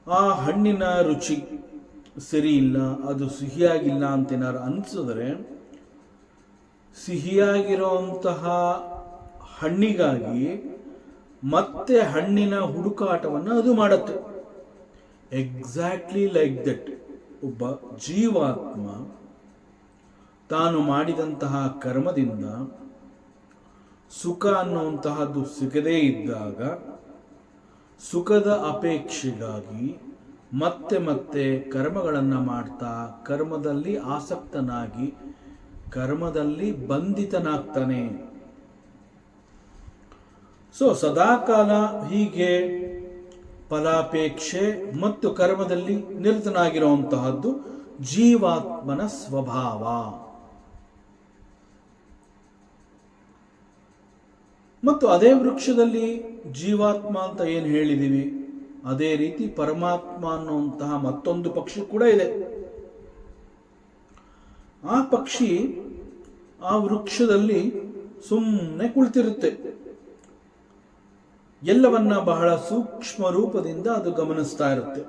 ಆ ಹಣ್ಣಿನ ರುಚಿ ಸರಿ ಇಲ್ಲ, ಅದು ಸಿಹಿಯಾಗಿಲ್ಲ ಅಂತ ಏನಾರು ಅನಿಸಿದ್ರೆ ಸಿಹಿಯಾಗಿರುವಂತಹ ಹಣ್ಣಿಗಾಗಿ ಮತ್ತೆ ಹಣ್ಣಿನ ಹುಡುಕಾಟವನ್ನು ಅದು ಮಾಡುತ್ತೆ. ಎಕ್ಸಾಕ್ಟ್ಲಿ ಲೈಕ್ ದಟ್ ಒಬ್ಬ ಜೀವಾತ್ಮ ತಾನು ಮಾಡಿದಂತಹ ಕರ್ಮದಿಂದ ಸುಖ ಅನ್ನುವಂತಹದ್ದು ಸಿಗದೇ ಇದ್ದಾಗ ಸುಖದ ಅಪೇಕ್ಷೆಗಾಗಿ ಮತ್ತೆ ಮತ್ತೆ ಕರ್ಮಗಳನ್ನು ಮಾಡ್ತಾ ಕರ್ಮದಲ್ಲಿ ಆಸಕ್ತನಾಗಿ ಕರ್ಮದಲ್ಲಿ ಬಂಧಿತನಾಗ್ತಾನೆ. ಸೊ ಸದಾಕಾಲ ಹೀಗೆ ಫಲಾಪೇಕ್ಷೆ ಮತ್ತು ಕರ್ಮದಲ್ಲಿ ನಿರತನಾಗಿರುವಂತಹದ್ದು ಜೀವಾತ್ಮನ ಸ್ವಭಾವ. ಮತ್ತು ಅದೇ ವೃಕ್ಷದಲ್ಲಿ ಜೀವಾತ್ಮ ಅಂತ ಏನು ಹೇಳಿದೀವಿ, ಅದೇ ರೀತಿ ಪರಮಾತ್ಮ ಅನ್ನುವಂತಹ ಮತ್ತೊಂದು ಪಕ್ಷಿ ಕೂಡ ಇದೆ. ಆ ಪಕ್ಷಿ ಆ ವೃಕ್ಷದಲ್ಲಿ ಸುಮ್ಮನೆ ಕುಳಿತಿರುತ್ತೆ. ಎಲ್ಲವನ್ನ ಬಹಳ ಸೂಕ್ಷ್ಮ ರೂಪದಿಂದ ಅದು ಗಮನಿಸ್ತಾ ಇರುತ್ತೆ.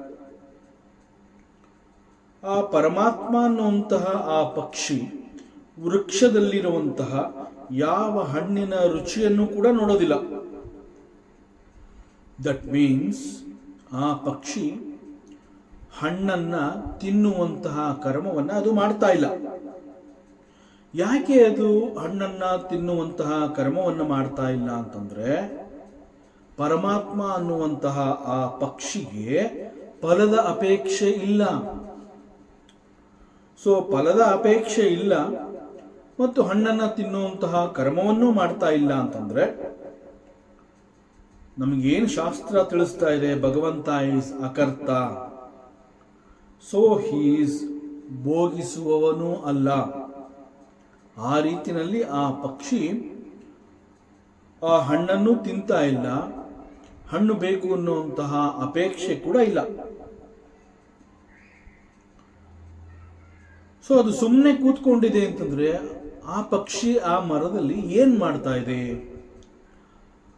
ಆ ಪರಮಾತ್ಮ ಅನ್ನುವಂತಹ ಆ ಪಕ್ಷಿ ವೃಕ್ಷದಲ್ಲಿರುವಂತಹ ಯಾವ ಹಣ್ಣಿನ ರುಚಿಯನ್ನು ಕೂಡ ನೋಡೋದಿಲ್ಲ. ದಟ್ ಮೀನ್ಸ್ ಆ ಪಕ್ಷಿ ಹಣ್ಣನ್ನ ತಿನ್ನುವಂತಹ ಕರ್ಮವನ್ನ ಅದು ಮಾಡ್ತಾ ಇಲ್ಲ. ಯಾಕೆ ಅದು ಹಣ್ಣನ್ನ ತಿನ್ನುವಂತಹ ಕರ್ಮವನ್ನು ಮಾಡ್ತಾ ಇಲ್ಲ ಅಂತಂದ್ರೆ, ಪರಮಾತ್ಮ ಅನ್ನುವಂತಹ ಆ ಪಕ್ಷಿಗೆ ಫಲದ ಅಪೇಕ್ಷೆ ಇಲ್ಲ. ಸೊ ಫಲದ ಅಪೇಕ್ಷೆ ಇಲ್ಲ ಮತ್ತು ಹಣ್ಣನ್ನ ತಿನ್ನುವಂತಹ ಕರ್ಮವನ್ನೂ ಮಾಡ್ತಾ ಇಲ್ಲ ಅಂತಂದ್ರೆ, ನಮಗೇನು ಶಾಸ್ತ್ರ ತಿಳಿಸ್ತಾ ಇದೆ, ಭಗವಂತ ಈಸ್ ಅಕರ್ತ, ಸೊ ಹೀಸ್ ಭೋಗಿಸುವವನೂ ಅಲ್ಲ. ಆ ರೀತಿಯಲ್ಲಿ ಆ ಪಕ್ಷಿ ಆ ಹಣ್ಣನ್ನು ತಿಂತಾ ಇಲ್ಲ, ಹಣ್ಣು ಬೇಕು ಅನ್ನುವಂತಹ ಅಪೇಕ್ಷೆ ಕೂಡ ಇಲ್ಲ. ಸೊ ಅದು ಸುಮ್ಮನೆ ಕೂತ್ಕೊಂಡಿದೆ ಅಂತಂದ್ರೆ, ಆ ಪಕ್ಷಿ ಆ ಮರದಲ್ಲಿ ಏನ್ ಮಾಡ್ತಾ ಇದೆ?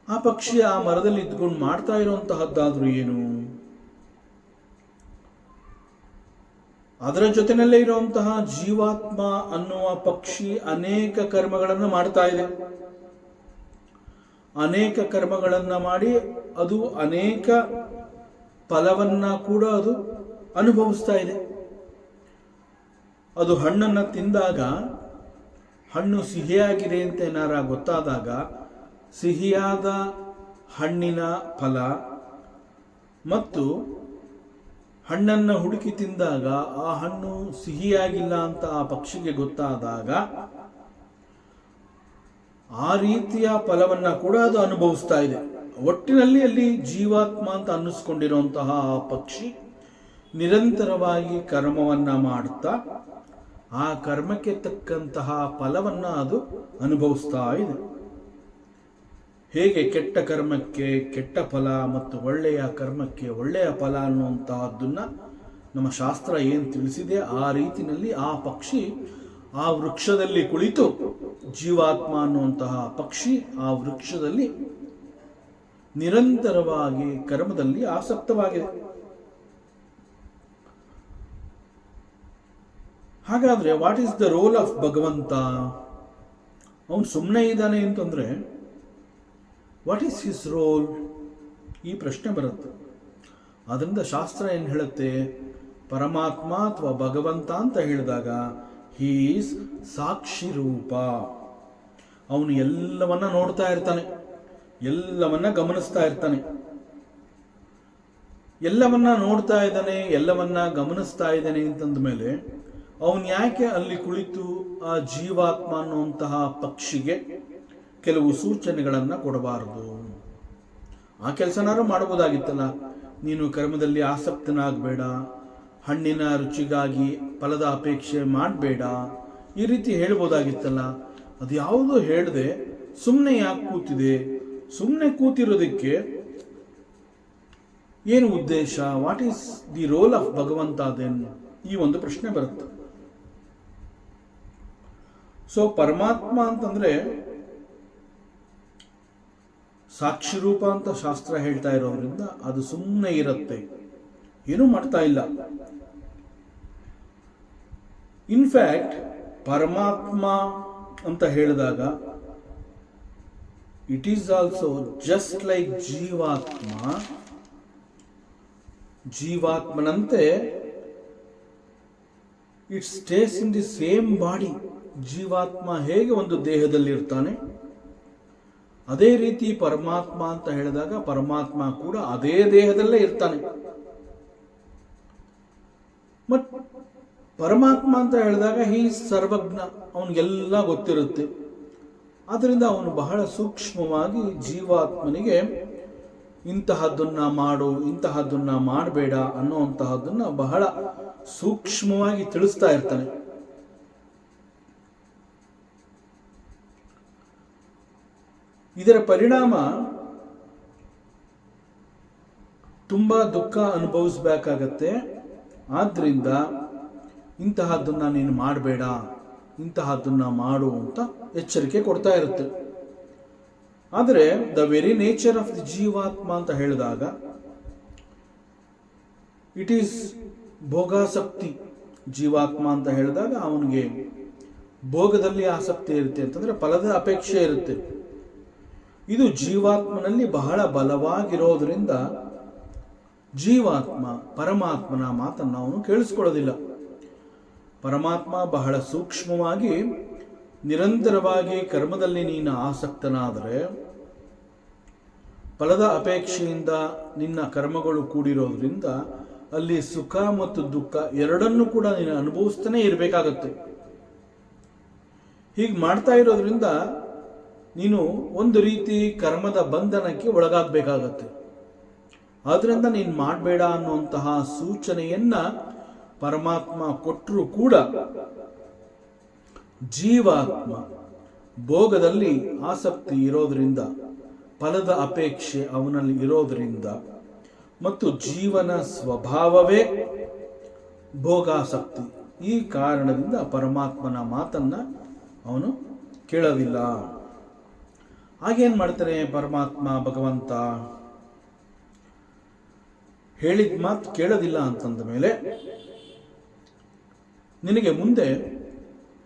ಆ ಪಕ್ಷಿ ಆ ಮರದಲ್ಲಿ ಇದ್ಕೊಂಡು ಮಾಡ್ತಾ ಇರುವಂತಹದ್ದಾದ್ರೂ ಏನು? ಅದರ ಜೊತೆನಲ್ಲೇ ಇರುವಂತಹ ಜೀವಾತ್ಮ ಅನ್ನುವ ಪಕ್ಷಿ ಅನೇಕ ಕರ್ಮಗಳನ್ನು ಮಾಡ್ತಾ ಇದೆ. ಅನೇಕ ಕರ್ಮಗಳನ್ನ ಮಾಡಿ ಅದು ಅನೇಕ ಫಲವನ್ನ ಕೂಡ ಅದು ಅನುಭವಿಸ್ತಾ ಇದೆ. ಅದು ಹಣ್ಣನ್ನ ತಿಂದಾಗ ಹಣ್ಣು ಸಿಹಿಯಾಗಿದೆ ಅಂತ ಏನಾರ ಗೊತ್ತಾದಾಗ ಸಿಹಿಯಾದ ಹಣ್ಣಿನ ಫಲ ಮತ್ತು ಹಣ್ಣನ್ನು ಹುಡುಕಿ ತಿಂದಾಗ ಆ ಹಣ್ಣು ಸಿಹಿಯಾಗಿಲ್ಲ ಅಂತ ಆ ಪಕ್ಷಿಗೆ ಗೊತ್ತಾದಾಗ ಆ ರೀತಿಯ ಫಲವನ್ನ ಕೂಡ ಅದು ಅನುಭವಿಸ್ತಾ ಇದೆ. ಒಟ್ಟಿನಲ್ಲಿ ಅಲ್ಲಿ ಜೀವಾತ್ಮ ಅಂತ ಅನ್ನಿಸ್ಕೊಂಡಿರುವಂತಹ ಆ ಪಕ್ಷಿ ನಿರಂತರವಾಗಿ ಕರ್ಮವನ್ನ ಮಾಡುತ್ತಾ ಆ ಕರ್ಮಕ್ಕೆ ತಕ್ಕಂತಹ ಫಲವನ್ನ ಅದು ಅನುಭವಿಸ್ತಾ ಇದೆ. ಹೇಗೆ ಕೆಟ್ಟ ಕರ್ಮಕ್ಕೆ ಕೆಟ್ಟ ಫಲ ಮತ್ತು ಒಳ್ಳೆಯ ಕರ್ಮಕ್ಕೆ ಒಳ್ಳೆಯ ಫಲ ಅನ್ನುವಂತಹದ್ದನ್ನ ನಮ್ಮ ಶಾಸ್ತ್ರ ಏನು ತಿಳಿಸಿದೆ, ಆ ರೀತಿಯಲ್ಲಿ ಆ ಪಕ್ಷಿ ಆ ವೃಕ್ಷದಲ್ಲಿ ಕುಳಿತು, ಜೀವಾತ್ಮ ಅನ್ನುವಂತಹ ಪಕ್ಷಿ ಆ ವೃಕ್ಷದಲ್ಲಿ ನಿರಂತರವಾಗಿ ಕರ್ಮದಲ್ಲಿ ಆಸಕ್ತವಾಗಿದೆ. ಹಾಗಾದ್ರೆ what is the role of ಭಗವಂತ? ಅವನು ಸುಮ್ಮನೆ ಇದ್ದಾನೆ ಅಂತಂದ್ರೆ ವಾಟ್ ಈಸ್ ಹಿಸ್ ರೋಲ್? ಈ ಪ್ರಶ್ನೆ ಬರುತ್ತೆ. ಅದರಿಂದ ಶಾಸ್ತ್ರ ಏನು ಹೇಳುತ್ತೆ? ಪರಮಾತ್ಮ ಅಥವಾ ಭಗವಂತ ಅಂತ ಹೇಳಿದಾಗ ಹಿ ಈಸ್ ಸಾಕ್ಷಿ ರೂಪ. ಅವನು ಎಲ್ಲವನ್ನ ನೋಡ್ತಾ ಇರ್ತಾನೆ, ಎಲ್ಲವನ್ನ ಗಮನಿಸ್ತಾ ಇರ್ತಾನೆ. ಎಲ್ಲವನ್ನ ನೋಡ್ತಾ ಇದ್ದಾನೆ, ಎಲ್ಲವನ್ನ ಗಮನಿಸ್ತಾ ಇದ್ದಾನೆ ಅಂತಂದ ಮೇಲೆ ಅವನು ಯಾಕೆ ಅಲ್ಲಿ ಕುಳಿತು ಆ ಜೀವಾತ್ಮ ಅನ್ನುವಂತಹ ಪಕ್ಷಿಗೆ ಕೆಲವು ಸೂಚನೆಗಳನ್ನು ಕೊಡಬಾರದು? ಆ ಕೆಲಸನಾರು ಮಾಡಬಹುದಾಗಿತ್ತಲ್ಲ. ನೀನು ಕರ್ಮದಲ್ಲಿ ಆಸಕ್ತನಾಗಬೇಡ, ಹಣ್ಣಿನ ರುಚಿಗಾಗಿ ಫಲದ ಅಪೇಕ್ಷೆ ಮಾಡಬೇಡ, ಈ ರೀತಿ ಹೇಳ್ಬೋದಾಗಿತ್ತಲ್ಲ. ಅದು ಯಾವುದೋ ಹೇಳದೆ ಸುಮ್ಮನೆ ಯಾಕೆ ಕೂತಿದೆ? ಸುಮ್ಮನೆ ಕೂತಿರೋದಕ್ಕೆ ಏನು ಉದ್ದೇಶ? What is the role of ಭಗವಂತ ದೆನ್? ಈ ಒಂದು ಪ್ರಶ್ನೆ ಬರುತ್ತೆ. ಸೊ ಪರಮಾತ್ಮ ಅಂತಂದ್ರೆ ಸಾಕ್ಷಿ ರೂಪ ಅಂತ ಶಾಸ್ತ್ರ ಹೇಳ್ತಾ ಇರೋದ್ರಿಂದ ಅದು ಸುಮ್ಮನೆ ಇರುತ್ತೆ, ಏನೂ ಮಾಡ್ತಾ ಇಲ್ಲ. ಇನ್ಫ್ಯಾಕ್ಟ್ ಪರಮಾತ್ಮ ಅಂತ ಹೇಳಿದಾಗ it is also just like ಜೀವಾತ್ಮ. ಜೀವಾತ್ಮನಂತೆ it stays in the same body. ಜೀವಾತ್ಮ ಹೇಗೆ ಒಂದು ದೇಹದಲ್ಲಿ ಇರ್ತಾನೆ, ಅದೇ ರೀತಿ ಪರಮಾತ್ಮ ಅಂತ ಹೇಳಿದಾಗ ಪರಮಾತ್ಮ ಕೂಡ ಅದೇ ದೇಹದಲ್ಲೇ ಇರ್ತಾನೆ. ಬಟ್ ಪರಮಾತ್ಮ ಅಂತ ಹೇಳಿದಾಗ ಹೀ ಸರ್ವಜ್ಞ, ಅವನಿಗೆಲ್ಲ ಗೊತ್ತಿರುತ್ತೆ. ಆದ್ದರಿಂದ ಅವನು ಬಹಳ ಸೂಕ್ಷ್ಮವಾಗಿ ಜೀವಾತ್ಮನಿಗೆ ಇಂತಹದ್ದನ್ನ ಮಾಡು, ಇಂತಹದ್ದನ್ನ ಮಾಡಬೇಡ ಅನ್ನುವಂತಹದ್ದನ್ನ ಬಹಳ ಸೂಕ್ಷ್ಮವಾಗಿ ತಿಳಿಸ್ತಾ ಇರ್ತಾನೆ. ಇದರ ಪರಿಣಾಮ ತುಂಬಾ ದುಃಖ ಅನುಭವಿಸಬೇಕಾಗತ್ತೆ. ಆದ್ರಿಂದ ಇಂತಹದ್ದನ್ನ ನೀನು ಮಾಡಬೇಡ, ಇಂತಹದ್ದನ್ನ ಮಾಡು ಅಂತ ಎಚ್ಚರಿಕೆ ಕೊಡ್ತಾ ಇರುತ್ತೆ. ಆದರೆ the very nature of the ಜೀವಾತ್ಮ ಅಂತ ಹೇಳಿದಾಗ ಇಟ್ ಈಸ್ ಭೋಗಾಸಕ್ತಿ. ಜೀವಾತ್ಮ ಅಂತ ಹೇಳಿದಾಗ ಅವನಿಗೆ ಭೋಗದಲ್ಲಿ ಆಸಕ್ತಿ ಇರುತ್ತೆ ಅಂತಂದ್ರೆ ಫಲದ ಅಪೇಕ್ಷೆ ಇರುತ್ತೆ. ಇದು ಜೀವಾತ್ಮನಲ್ಲಿ ಬಹಳ ಬಲವಾಗಿರೋದ್ರಿಂದ ಜೀವಾತ್ಮ ಪರಮಾತ್ಮನ ಮಾತನ್ನು ಅವನು ಕೇಳಿಸ್ಕೊಳ್ಳೋದಿಲ್ಲ. ಪರಮಾತ್ಮ ಬಹಳ ಸೂಕ್ಷ್ಮವಾಗಿ ನಿರಂತರವಾಗಿ ಕರ್ಮದಲ್ಲಿ ನೀನು ಆಸಕ್ತನಾದರೆ ಫಲದ ಅಪೇಕ್ಷೆಯಿಂದ ನಿನ್ನ ಕರ್ಮಗಳು ಕೂಡಿರೋದ್ರಿಂದ ಅಲ್ಲಿ ಸುಖ ಮತ್ತು ದುಃಖ ಎರಡನ್ನೂ ಕೂಡ ನೀನು ಅನುಭವಿಸ್ತಾನೆ ಇರಬೇಕಾಗತ್ತೆ. ಹೀಗೆ ಮಾಡ್ತಾ ಇರೋದ್ರಿಂದ ನೀನು ಒಂದು ರೀತಿ ಕರ್ಮದ ಬಂಧನಕ್ಕೆ ಒಳಗಾಗಬೇಕಾಗತ್ತೆ. ಆದ್ರಿಂದ ನೀನು ಮಾಡಬೇಡ ಅನ್ನುವಂತಹ ಸೂಚನೆಯನ್ನ ಪರಮಾತ್ಮ ಕೊಟ್ಟರೂ ಕೂಡ ಜೀವಾತ್ಮ ಭೋಗದಲ್ಲಿ ಆಸಕ್ತಿ ಇರೋದ್ರಿಂದ, ಫಲದ ಅಪೇಕ್ಷೆ ಅವನಲ್ಲಿ ಇರೋದ್ರಿಂದ ಮತ್ತು ಜೀವನ ಸ್ವಭಾವವೇ ಭೋಗಾಸಕ್ತಿ, ಈ ಕಾರಣದಿಂದ ಪರಮಾತ್ಮನ ಮಾತನ್ನ ಅವನು ಕೇಳೋದಿಲ್ಲ. ಹಾಗೇನ್ ಮಾಡ್ತಾನೆ ಪರಮಾತ್ಮ ಭಗವಂತ? ಹೇಳಿದ ಮಾತು ಕೇಳೋದಿಲ್ಲ ಅಂತಂದ ಮೇಲೆ ನಿನಗೆ ಮುಂದೆ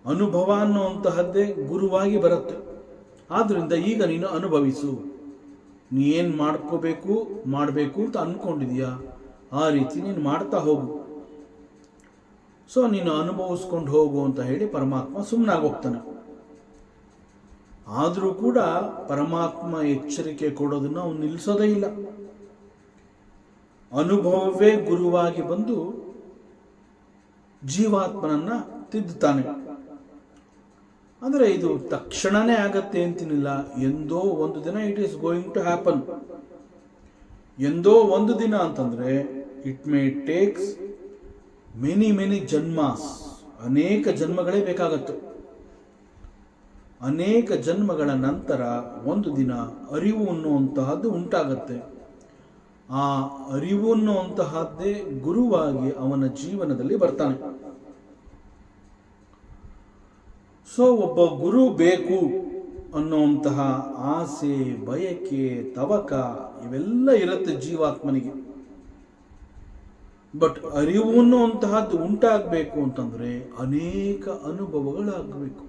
ಅನುಭವ ಅನ್ನುವಂತಹದ್ದೇ ಗುರುವಾಗಿ ಬರುತ್ತೆ. ಆದ್ರಿಂದ ಈಗ ನೀನು ಅನುಭವಿಸು. ನೀ ಏನು ಮಾಡಬೇಕು ಅಂತ ಅನ್ಕೊಂಡಿದೀಯಾ ಆ ರೀತಿ ನೀನು ಮಾಡ್ತಾ ಹೋಗು. ಸೊ ನೀನು ಅನುಭವಿಸ್ಕೊಂಡು ಹೋಗು ಅಂತ ಹೇಳಿ ಪರಮಾತ್ಮ ಸುಮ್ಮನಾಗೋಗ್ತಾನೆ. ಆದರೂ ಕೂಡ ಪರಮಾತ್ಮ ಎಚ್ಚರಿಕೆ ಕೊಡೋದನ್ನು ಅವನು ನಿಲ್ಲಿಸೋದೇ ಇಲ್ಲ. ಅನುಭವವೇ ಗುರುವಾಗಿ ಬಂದು ಜೀವಾತ್ಮನನ್ನ ತಿದ್ದುತ್ತಾನೆ. ಅಂದರೆ ಇದು ತಕ್ಷಣನೇ ಆಗತ್ತೆ ಅಂತಿನಿಲ್ಲ. ಎಂದೋ ಒಂದು ದಿನ it is going to happen. ಎಂದೋ ಒಂದು ದಿನ ಅಂತಂದ್ರೆ ಇಟ್ ಮೇ ಟೇಕ್ಸ್ ಮೆನಿ ಜನ್ಮಾಸ್, ಅನೇಕ ಜನ್ಮಗಳೇ ಬೇಕಾಗತ್ತೆ. ಅನೇಕ ಜನ್ಮಗಳ ನಂತರ ಒಂದು ದಿನ ಅರಿವು ಅನ್ನುವಂತಹದ್ದು ಉಂಟಾಗತ್ತೆ. ಆ ಅರಿವು ಅನ್ನುವಂತಹದ್ದೇ ಗುರುವಾಗಿ ಅವನ ಜೀವನದಲ್ಲಿ ಬರ್ತಾನೆ. ಸೊ ಒಬ್ಬ ಗುರು ಬೇಕು ಅನ್ನುವಂತಹ ಆಸೆ, ಬಯಕೆ, ತವಕ ಇವೆಲ್ಲ ಇರುತ್ತೆ ಜೀವಾತ್ಮನಿಗೆ. ಬಟ್ ಅರಿವು ಅನ್ನುವಂತಹದ್ದು ಉಂಟಾಗಬೇಕು ಅಂತಂದ್ರೆ ಅನೇಕ ಅನುಭವಗಳಾಗಬೇಕು.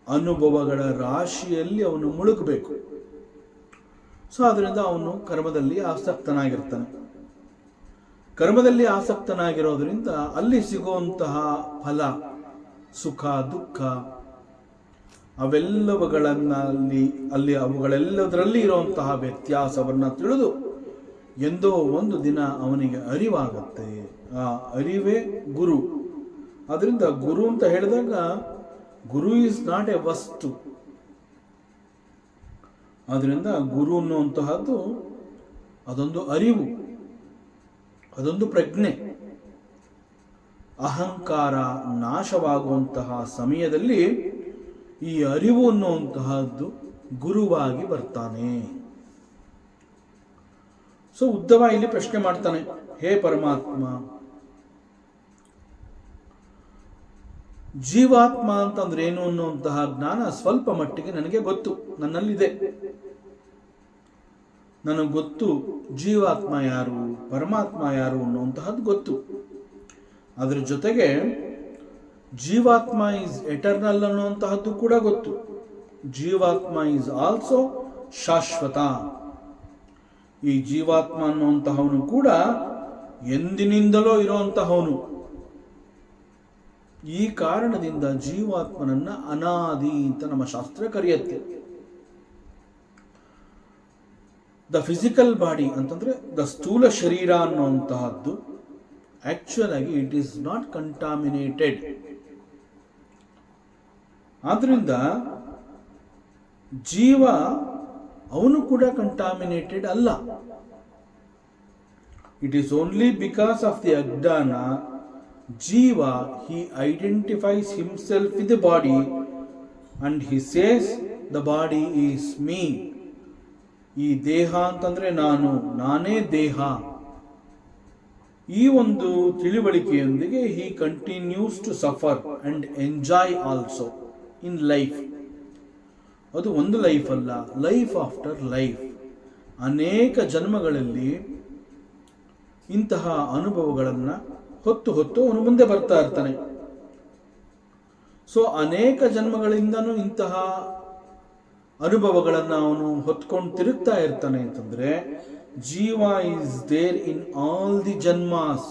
ಅನುಭವಗಳ ರಾಶಿಯಲ್ಲಿ ಅವನು ಮುಳುಗಬೇಕು. ಸೊ ಅದರಿಂದ ಅವನು ಕರ್ಮದಲ್ಲಿ ಆಸಕ್ತನಾಗಿರ್ತಾನೆ. ಕರ್ಮದಲ್ಲಿ ಆಸಕ್ತನಾಗಿರೋದ್ರಿಂದ ಅಲ್ಲಿ ಸಿಗುವಂತಹ ಫಲ, ಸುಖ, ದುಃಖ ಅವೆಲ್ಲವುಗಳಲ್ಲಿ ಅವುಗಳೆಲ್ಲದರಲ್ಲಿ ಇರುವಂತಹ ವ್ಯತ್ಯಾಸವನ್ನ ತಿಳಿದು ಎಂದೋ ಒಂದು ದಿನ ಅವನಿಗೆ ಅರಿವಾಗತ್ತೆ. ಆ ಅರಿವೇ ಗುರು. ಅದರಿಂದ ಗುರು ಅಂತ ಹೇಳಿದಾಗ ಗುರು ಈಸ್ ನಾಟ್ ಎ ವಸ್ತು. ಆದ್ರಿಂದ ಗುರು ಅನ್ನುವಂತಹದ್ದು ಅದೊಂದು ಅರಿವು, ಅದೊಂದು ಪ್ರಜ್ಞೆ. ಅಹಂಕಾರ ನಾಶವಾಗುವಂತಹ ಸಮಯದಲ್ಲಿ ಈ ಅರಿವು ಅನ್ನುವಂತಹದ್ದು ಗುರುವಾಗಿ ಬರ್ತಾನೆ. ಸೊ ಉದ್ಧವ ಇಲ್ಲಿ ಪ್ರಶ್ನೆ ಮಾಡ್ತಾನೆ, ಹೇ ಪರಮಾತ್ಮ, ಜೀವಾತ್ಮ ಅಂತಂದ್ರೆ ಏನು ಅನ್ನುವಂತಹ ಜ್ಞಾನ ಸ್ವಲ್ಪ ಮಟ್ಟಿಗೆ ನನಗೆ ಗೊತ್ತು, ನನ್ನಲ್ಲಿದೆ. ನನಗೆ ಗೊತ್ತು ಜೀವಾತ್ಮ ಯಾರು, ಪರಮಾತ್ಮ ಯಾರು ಅನ್ನುವಂತಹದ್ದು ಗೊತ್ತು. ಅದರ ಜೊತೆಗೆ ಜೀವಾತ್ಮ ಈಸ್ ಎಟರ್ನಲ್ ಅನ್ನುವಂತಹದ್ದು ಕೂಡ ಗೊತ್ತು. ಜೀವಾತ್ಮ ಈಸ್ ಆಲ್ಸೋ ಶಾಶ್ವತ. ಈ ಜೀವಾತ್ಮ ಅನ್ನುವಂತಹವನು ಕೂಡ ಎಂದಿನಿಂದಲೂ ಇರುವಂತಹವನು. ಈ ಕಾರಣದಿಂದ ಜೀವಾತ್ಮನನ್ನ ಅನಾದಿ ಅಂತ ನಮ್ಮ ಶಾಸ್ತ್ರ ಕರೆಯುತ್ತೆ. ದ ಫಿಸಿಕಲ್ ಬಾಡಿ ಅಂತಂದ್ರೆ ದ ಸ್ಥೂಲ ಶರೀರ ಅನ್ನುವಂತಹದ್ದು ಆಕ್ಚುಯಲ್ ಆಗಿ ಇಟ್ ಈಸ್ ನಾಟ್ ಕಂಟಾಮಿನೇಟೆಡ್. ಆದ್ರಿಂದ ಜೀವ ಅವನು ಕೂಡ ಕಂಟಾಮಿನೇಟೆಡ್ ಅಲ್ಲ. It is only because of the ಅಜ್ಞಾನ ಜೀವ he identifies himself with the body and he says the body is me. ಈ ದೇಹ ಅಂತಂದ್ರೆ ನಾನೇ ದೇಹ. ಈ ಒಂದು ತಿಳಿವಳಿಕೆಯೊಂದಿಗೆ he continues to suffer and enjoy also in life. ಅದು ಒಂದು ಲೈಫ್ ಅಲ್ಲ, ಲೈಫ್ ಆಫ್ಟರ್ ಲೈಫ್. ಅನೇಕ ಜನ್ಮಗಳಲ್ಲಿ ಇಂತಹ ಅನುಭವಗಳನ್ನು ಹೊತ್ತು ಅವನು ಮುಂದೆ ಬರ್ತಾ ಇರ್ತಾನೆ. ಸೊ ಅನೇಕ ಜನ್ಮಗಳಿಂದನೂ ಇಂತಹ ಅನುಭವಗಳನ್ನು ಅವನು ಹೊತ್ಕೊಂಡು ತಿರುಗ್ತಾ ಇರ್ತಾನೆ ಅಂತಂದ್ರೆ ಜೀವ is there in all the ಜನ್ಮಾಸ್.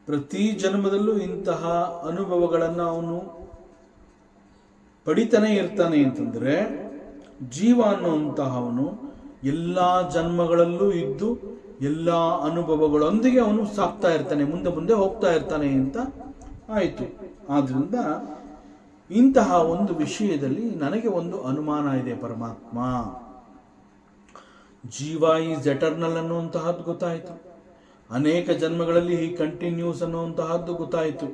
ಪ್ರತಿ ಜನ್ಮದಲ್ಲೂ ಇಂತಹ ಅನುಭವಗಳನ್ನು ಅವನು ಪಡಿತಾನೆ ಇರ್ತಾನೆ ಅಂತಂದ್ರೆ ಜೀವ ಅನ್ನುವಂತಹವನು ಎಲ್ಲ ಜನ್ಮಗಳಲ್ಲೂ ಇದ್ದು ಎಲ್ಲ ಅನುಭವಗಳೊಂದಿಗೆ ಅವನು ಸಾಕ್ತಾ ಇರ್ತಾನೆ, ಮುಂದೆ ಮುಂದೆ ಹೋಗ್ತಾ ಇರ್ತಾನೆ ಅಂತ ಆಯಿತು. ಆದ್ರಿಂದ ಇಂತಹ ಒಂದು ವಿಷಯದಲ್ಲಿ ನನಗೆ ಒಂದು ಅನುಮಾನ ಇದೆ. ಪರಮಾತ್ಮ ಜೀವ ಈಸ್ ಎಟರ್ನಲ್ ಅನ್ನುವಂತಹದ್ದು ಗೊತ್ತಾಯಿತು, ಅನೇಕ ಜನ್ಮಗಳಲ್ಲಿ ಈ ಕಂಟಿನ್ಯೂಸ್ ಅನ್ನುವಂತಹದ್ದು ಗೊತ್ತಾಯಿತು.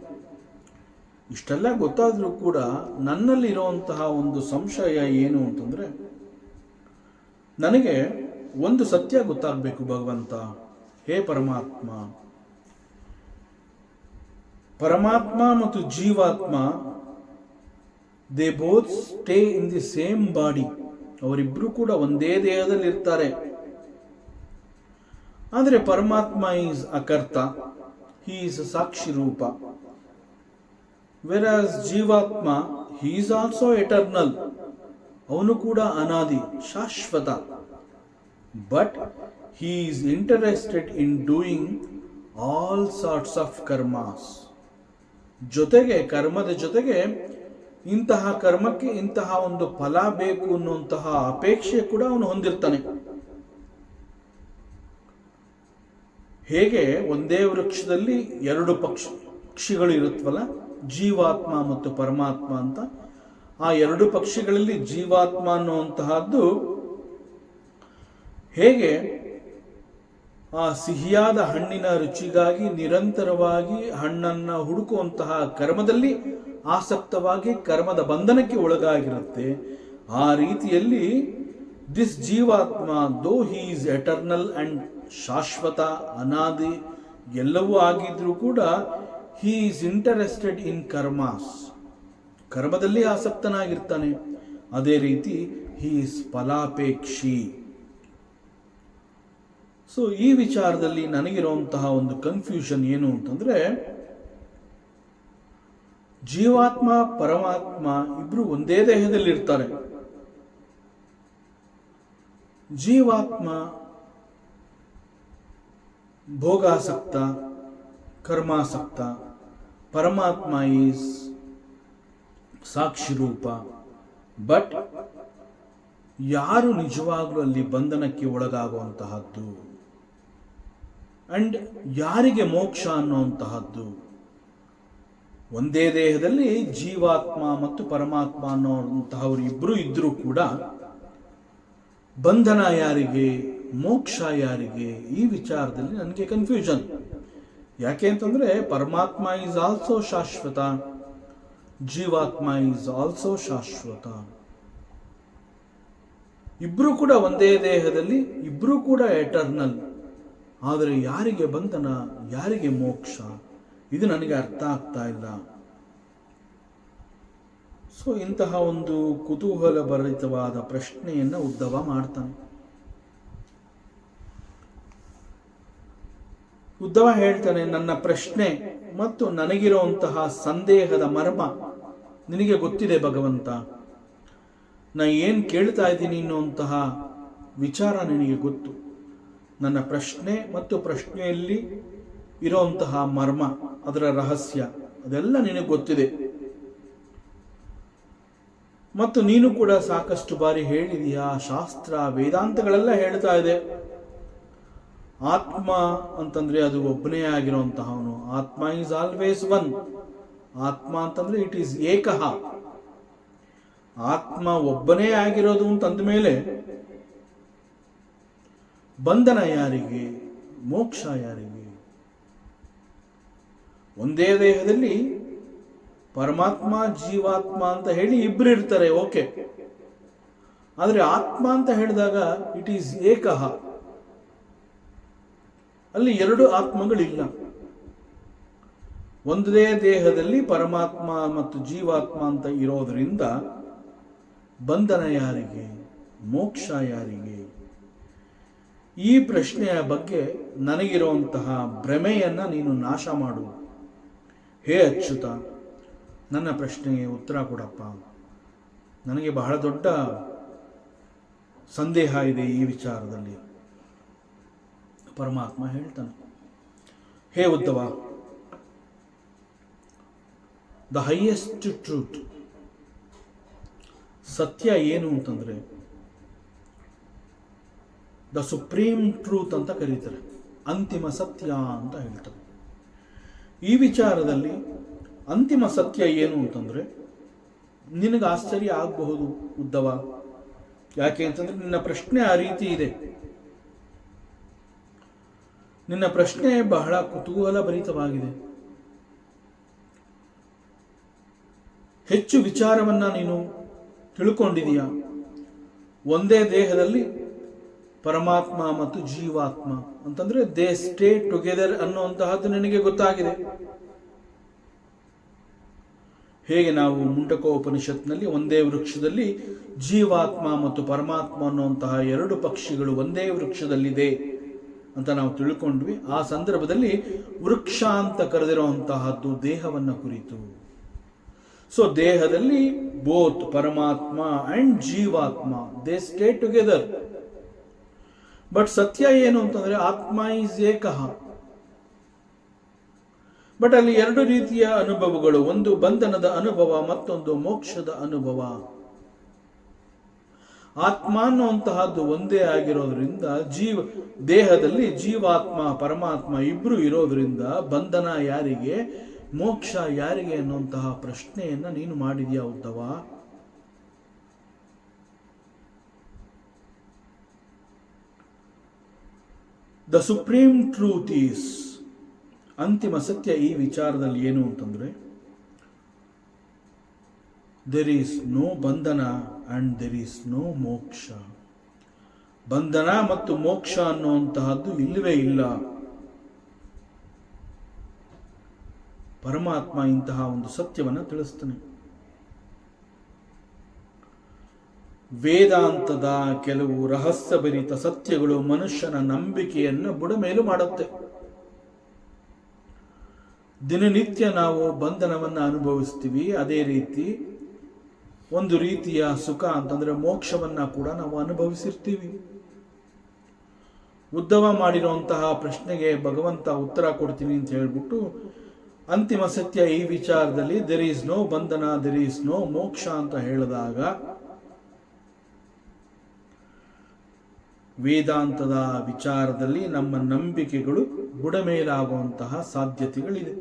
ಇಷ್ಟೆಲ್ಲ ಗೊತ್ತಾದರೂ ಕೂಡ ನನ್ನಲ್ಲಿರುವಂತಹ ಒಂದು ಸಂಶಯ ಏನು ಅಂತಂದ್ರೆ, ನನಗೆ ಒಂದು ಸತ್ಯ ಗೊತ್ತಾಗಬೇಕು ಭಗವಂತ. ಹೇ ಪರಮಾತ್ಮ, ಪರಮಾತ್ಮ ಮತ್ತು ಜೀವಾತ್ಮ they both stay in the same body. ಅವರಿಬ್ರು ಕೂಡ ಒಂದೇ ದೇಹದಲ್ಲಿ ಇರ್ತಾರೆ. ಆದರೆ ಪರಮಾತ್ಮ ಈಸ್ ಅಕರ್ತ, ಹಿ ಈಸ್ ಸಾಕ್ಷಿ ರೂಪ. ವೆರಾಸ್ ಜೀವಾತ್ಮ ಹಿ ಈಸ್ ಆಲ್ಸೋ ಎಟರ್ನಲ್, ಅವನು ಕೂಡ ಅನಾದಿ ಶಾಶ್ವತ. But he is interested in doing all sorts of ಕರ್ಮಾಸ್. ಜೊತೆಗೆ ಕರ್ಮದ ಜೊತೆಗೆ ಇಂತಹ ಕರ್ಮಕ್ಕೆ ಇಂತಹ ಒಂದು ಫಲ ಬೇಕು ಅನ್ನುವಂತಹ ಅಪೇಕ್ಷೆ ಕೂಡ ಅವನು ಹೊಂದಿರ್ತಾನೆ. ಹೇಗೆ ಒಂದೇ ವೃಕ್ಷದಲ್ಲಿ ಎರಡು ಪಕ್ಷಿಗಳು ಇರುತ್ತವಲ್ಲ, ಜೀವಾತ್ಮ ಮತ್ತು ಪರಮಾತ್ಮ ಅಂತ. ಆ ಎರಡು ಪಕ್ಷಿಗಳಲ್ಲಿ ಜೀವಾತ್ಮ ಅನ್ನುವಂತಹದ್ದು ಹೇಗೆ ಆ ಸಿಹಿಯಾದ ಹಣ್ಣಿನ ರುಚಿಗಾಗಿ ನಿರಂತರವಾಗಿ ಹಣ್ಣನ್ನು ಹುಡುಕುವಂತಹ ಕರ್ಮದಲ್ಲಿ ಆಸಕ್ತವಾಗಿ ಕರ್ಮದ ಬಂಧನಕ್ಕೆ ಒಳಗಾಗಿರುತ್ತೆ, ಆ ರೀತಿಯಲ್ಲಿ ದಿಸ್ ಜೀವಾತ್ಮ ದೋ ಹಿ ಈಸ್ ಎಟರ್ನಲ್ ಅಂಡ್ ಶಾಶ್ವತ, ಅನಾದಿ ಎಲ್ಲವೂ ಆಗಿದ್ರೂ ಕೂಡ ಹಿ ಈಸ್ ಇಂಟರೆಸ್ಟೆಡ್ ಇನ್ ಕರ್ಮಾಸ್, ಕರ್ಮದಲ್ಲಿ ಆಸಕ್ತನಾಗಿರ್ತಾನೆ. ಅದೇ ರೀತಿ ಹಿ ಈಸ್ ಫಲಾಪೇಕ್ಷಿ. ಸೊ ಈ ವಿಚಾರದಲ್ಲಿ ನನಗಿರುವಂತಹ ಒಂದು ಕನ್ಫ್ಯೂಷನ್ ಏನು ಅಂತಂದ್ರೆ, ಜೀವಾತ್ಮ ಪರಮಾತ್ಮ ಇಬ್ರು ಒಂದೇ ದೇಹದಲ್ಲಿ ಇರ್ತಾರೆ. ಜೀವಾತ್ಮ ಭೋಗಾಸಕ್ತ, ಕರ್ಮಾಸಕ್ತ, ಪರಮಾತ್ಮ ಈಸ್ ಸಾಕ್ಷಿ ರೂಪ. ಬಟ್ ಯಾರು ನಿಜವಾಗ್ಲೂ ಅಲ್ಲಿ ಬಂಧನಕ್ಕೆ ಒಳಗಾಗುವಂತಹದ್ದು ಅಂಡ್ ಯಾರಿಗೆ ಮೋಕ್ಷ ಅನ್ನುವಂತಹದ್ದು? ಒಂದೇ ದೇಹದಲ್ಲಿ ಜೀವಾತ್ಮ ಮತ್ತು ಪರಮಾತ್ಮ ಅನ್ನುವಂತಹವರು ಇಬ್ರು ಇದ್ರೂ ಕೂಡ ಬಂಧನ ಯಾರಿಗೆ, ಮೋಕ್ಷ ಯಾರಿಗೆ? ಈ ವಿಚಾರದಲ್ಲಿ ನನಗೆ ಕನ್ಫ್ಯೂಷನ್. ಯಾಕೆ ಅಂತಂದ್ರೆ ಪರಮಾತ್ಮ ಈಸ್ ಆಲ್ಸೋ ಶಾಶ್ವತ, ಜೀವಾತ್ಮ ಈಸ್ ಆಲ್ಸೋ ಶಾಶ್ವತ. ಇಬ್ರು ಕೂಡ ಒಂದೇ ದೇಹದಲ್ಲಿ, ಇಬ್ರು ಕೂಡ ಎಟರ್ನಲ್. ಆದರೆ ಯಾರಿಗೆ ಬಂಧನ, ಯಾರಿಗೆ ಮೋಕ್ಷ? ಇದು ನನಗೆ ಅರ್ಥ ಆಗ್ತಾ ಇಲ್ಲ. ಸೊ ಇಂತಹ ಒಂದು ಕುತೂಹಲ ಭರಿತವಾದ ಪ್ರಶ್ನೆಯನ್ನು ಉದ್ಧವ ಮಾಡ್ತಾನೆ. ಉದ್ಧವ ಹೇಳ್ತಾನೆ, ನನ್ನ ಪ್ರಶ್ನೆ ಮತ್ತು ನನಗಿರುವಂತಹ ಸಂದೇಹದ ಮರ್ಮ ನಿನಗೆ ಗೊತ್ತಿದೆ ಭಗವಂತ. ನಾ ಏನು ಕೇಳ್ತಾ ಇದ್ದೀನಿ ಅನ್ನುವಂತಹ ವಿಚಾರ ನಿನಗೆ ಗೊತ್ತು. ನನ್ನ ಪ್ರಶ್ನೆ ಮತ್ತು ಪ್ರಶ್ನೆಯಲ್ಲಿ ಇರುವಂತಹ ಮರ್ಮ, ಅದರ ರಹಸ್ಯ, ಅದೆಲ್ಲ ನಿನಗೆ ಗೊತ್ತಿದೆ. ಮತ್ತು ನೀನು ಕೂಡ ಸಾಕಷ್ಟು ಬಾರಿ ಹೇಳಿದೀಯಾ, ಶಾಸ್ತ್ರ ವೇದಾಂತಗಳೆಲ್ಲ ಹೇಳ್ತಾ ಇದೆ ಆತ್ಮ ಅಂತಂದ್ರೆ ಅದು ಒಬ್ಬನೇ ಆಗಿರುವಂತಹವನು. ಆತ್ಮ ಈಸ್ ಆಲ್ವೇಸ್ ಒನ್. ಆತ್ಮ ಅಂತಂದ್ರೆ ಇಟ್ ಈಸ್ ಏಕಃ. ಆತ್ಮ ಒಬ್ಬನೇ ಆಗಿರೋದು ಅಂತಂದ ಮೇಲೆ ಬಂಧನ ಯಾರಿಗೆ, ಮೋಕ್ಷ ಯಾರಿಗೆ? ಒಂದೇ ದೇಹದಲ್ಲಿ ಪರಮಾತ್ಮ ಜೀವಾತ್ಮ ಅಂತ ಹೇಳಿ ಇಬ್ರು ಇರ್ತಾರೆ, ಓಕೆ. ಆದರೆ ಆತ್ಮ ಅಂತ ಹೇಳಿದಾಗ ಇಟ್ ಈಸ್ ಏಕಃ, ಅಲ್ಲಿ ಎರಡು ಆತ್ಮಗಳಿಲ್ಲ. ಒಂದೇ ದೇಹದಲ್ಲಿ ಪರಮಾತ್ಮ ಮತ್ತು ಜೀವಾತ್ಮ ಅಂತ ಇರೋದರಿಂದ ಬಂಧನ ಯಾರಿಗೆ, ಮೋಕ್ಷ ಯಾರಿಗೆ? ಈ ಪ್ರಶ್ನೆಯ ಬಗ್ಗೆ ನನಗಿರುವಂತಹ ಭ್ರಮೆಯನ್ನ ನೀನು ನಾಶ ಮಾಡು. ಹೇ ಅಚ್ಯುತ, ನನ್ನ ಪ್ರಶ್ನೆಗೆ ಉತ್ತರ ಕೊಡಪ್ಪ, ನನಗೆ ಬಹಳ ದೊಡ್ಡ ಸಂದೇಹ ಇದೆ ಈ ವಿಚಾರದಲ್ಲಿ. ಪರಮಾತ್ಮ ಹೇಳ್ತಾನೆ, ಹೇ ಉದ್ಧವ, ದ ಹೈಯೆಸ್ಟ್ ಟ್ರೂತ್, ಸತ್ಯ ಏನು ಅಂತಂದ್ರೆ ದ ಸುಪ್ರೀಂ ಟ್ರೂತ್ ಅಂತ ಕರೀತಾರೆ, ಅಂತಿಮ ಸತ್ಯ ಅಂತ ಹೇಳ್ತಾರೆ. ಈ ವಿಚಾರದಲ್ಲಿ ಅಂತಿಮ ಸತ್ಯ ಏನು ಅಂತಂದ್ರೆ ನಿನಗೆ ಆಶ್ಚರ್ಯ ಆಗಬಹುದು ಉದ್ಧವ. ಯಾಕೆ ಅಂತಂದ್ರೆ ನಿನ್ನ ಪ್ರಶ್ನೆ ಆ ರೀತಿ ಇದೆ. ನಿನ್ನ ಪ್ರಶ್ನೆ ಬಹಳ ಕುತೂಹಲ ಭರಿತವಾಗಿದೆ. ಹೆಚ್ಚು ವಿಚಾರವನ್ನ ನೀನು ತಿಳ್ಕೊಂಡಿದೀಯ. ಒಂದೇ ದೇಹದಲ್ಲಿ ಪರಮಾತ್ಮ ಮತ್ತು ಜೀವಾತ್ಮ ಅಂತಂದ್ರೆ ದೇ ಸ್ಟೇ ಟುಗೆದರ್ ಅನ್ನುವಂತಹದ್ದು ನಿನಗೆ ಗೊತ್ತಾಗಿದೆ. ಹೇಗೆ ನಾವು ಮುಂಡಕೋಪನಿಷತ್ನಲ್ಲಿ ಒಂದೇ ವೃಕ್ಷದಲ್ಲಿ ಜೀವಾತ್ಮ ಮತ್ತು ಪರಮಾತ್ಮ ಅನ್ನುವಂತಹ ಎರಡು ಪಕ್ಷಿಗಳು ಒಂದೇ ವೃಕ್ಷದಲ್ಲಿದೆ ಅಂತ ನಾವು ತಿಳ್ಕೊಂಡ್ವಿ. ಆ ಸಂದರ್ಭದಲ್ಲಿ ವೃಕ್ಷ ಅಂತ ಕರೆದಿರುವಂತಹದ್ದು ದೇಹವನ್ನ ಕುರಿತು. ಸೊ ದೇಹದಲ್ಲಿ ಬೋತ್ ಪರಮಾತ್ಮ ಅಂಡ್ ಜೀವಾತ್ಮ ದೇ ಸ್ಟೇ ಟುಗೆದರ್. ಬಟ್ ಸತ್ಯ ಏನು ಅಂತಂದ್ರೆ ಆತ್ಮ ಈಸ್ ಏಕಃ. ಬಟ್ ಅಲ್ಲಿ ಎರಡು ರೀತಿಯ ಅನುಭವಗಳು, ಒಂದು ಬಂಧನದ ಅನುಭವ, ಮತ್ತೊಂದು ಮೋಕ್ಷದ ಅನುಭವ. ಆತ್ಮ ಅನ್ನುವಂತಹದ್ದು ಒಂದೇ ಆಗಿರೋದ್ರಿಂದ ದೇಹದಲ್ಲಿ ಜೀವಾತ್ಮ ಪರಮಾತ್ಮ ಇಬ್ರು ಇರೋದ್ರಿಂದ ಬಂಧನ ಯಾರಿಗೆ, ಮೋಕ್ಷ ಯಾರಿಗೆ ಅನ್ನುವಂತಹ ಪ್ರಶ್ನೆಯನ್ನ ನೀನು ಮಾಡಿದ್ಯಾ Uddhava. The supreme truth is, ಅಂತಿಮ ಸತ್ಯ ಈ ವಿಚಾರದಲ್ಲಿ ಏನು ಅಂತಂದ್ರೆ ದೇರ್ ಈಸ್ ನೋ ಬಂಧನ ಅಂಡ್ ದೇರ್ ಈಸ್ ನೋ ಮೋಕ್ಷ. ಬಂಧನ ಮತ್ತು ಮೋಕ್ಷ ಅನ್ನುವಂತಹದ್ದು ಇಲ್ಲವೇ ಇಲ್ಲ. ಪರಮಾತ್ಮ ಇಂತಹ ಒಂದು ಸತ್ಯವನ್ನು ತಿಳಿಸ್ತಾನೆ. ವೇದಾಂತದ ಕೆಲವು ರಹಸ್ಯಭರಿತ ಸತ್ಯಗಳು ಮನುಷ್ಯನ ನಂಬಿಕೆಯನ್ನು ಬುಡಮೇಲು ಮಾಡುತ್ತೆ. ದಿನನಿತ್ಯ ನಾವು ಬಂಧನವನ್ನು ಅನುಭವಿಸ್ತೀವಿ. ಅದೇ ರೀತಿ ಒಂದು ರೀತಿಯ ಸುಖ ಅಂತಂದ್ರೆ ಮೋಕ್ಷವನ್ನ ಕೂಡ ನಾವು ಅನುಭವಿಸಿರ್ತೀವಿ. ಉದ್ಧವ ಮಾಡಿರುವಂತಹ ಪ್ರಶ್ನೆಗೆ ಭಗವಂತ ಉತ್ತರ ಕೊಡ್ತೀನಿ ಅಂತ ಹೇಳ್ಬಿಟ್ಟು ಅಂತಿಮ ಸತ್ಯ ಈ ವಿಚಾರದಲ್ಲಿ ದೆರ್ ಈಸ್ ನೋ ಬಂಧನ, ದೆರ್ ಈಸ್ ನೋ ಮೋಕ್ಷ ಅಂತ ಹೇಳಿದಾಗ ವೇದಾಂತದ ವಿಚಾರದಲ್ಲಿ ನಮ್ಮ ನಂಬಿಕೆಗಳು ಬುಡಮೇಲಾಗುವಂತಹ ಸಾಧ್ಯತೆಗಳಿದೆ.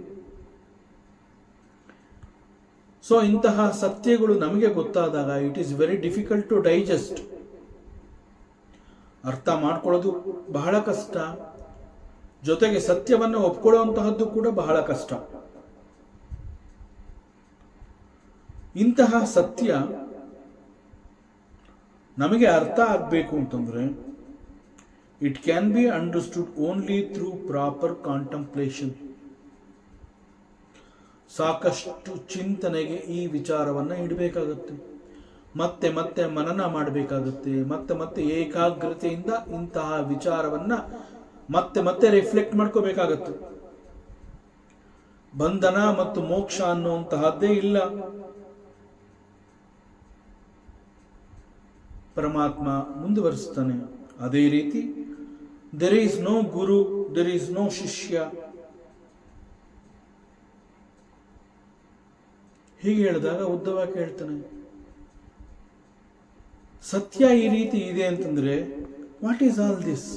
ಸೊ ಇಂತಹ ಸತ್ಯಗಳು ನಮಗೆ ಗೊತ್ತಾದಾಗ it is very difficult to digest. ಅರ್ಥ ಮಾಡ್ಕೊಳ್ಳೋದು ಬಹಳ ಕಷ್ಟ, ಜೊತೆಗೆ ಸತ್ಯವನ್ನು ಒಪ್ಕೊಳ್ಳುವಂತಹದ್ದು ಕೂಡ ಬಹಳ ಕಷ್ಟ. ಇಂತಹ ಸತ್ಯ ನಮಗೆ ಅರ್ಥ ಆಗಬೇಕು ಅಂತಂದ್ರೆ it can be understood only through proper contemplation. ಸಾಕಷ್ಟು ಚಿಂತನೆಗೆ ಈ ವಿಚಾರವನ್ನು ಇಡಬೇಕಾಗುತ್ತೆ, ಮತ್ತೆ ಮತ್ತೆ ಮನನ ಮಾಡಬೇಕಾಗುತ್ತೆ, ಮತ್ತೆ ಮತ್ತೆ ಏಕಾಗ್ರತೆಯಿಂದ ಇಂತಹ ವಿಚಾರವನ್ನ ಮತ್ತೆ ಮತ್ತೆ ರಿಫ್ಲೆಕ್ಟ್ ಮಾಡ್ಕೋಬೇಕಾಗತ್ತೆ. ಬಂಧನ ಮತ್ತು ಮೋಕ್ಷ ಅನ್ನುವಂತಹದ್ದೇ ಇಲ್ಲ. ಪರಮಾತ್ಮ ಮುಂದುವರಿಸ್ತಾನೆ, ಅದೇ ರೀತಿ there is no guru, there is no shishya. ಹೀಗೆ ಹೇಳಿದಾಗ ಉದ್ಧವ ಕೇಳ್ತಾನೆ, ಸತ್ಯ ಈ ರೀತಿ ಇದೆ ಅಂತಂದ್ರೆ what is all this?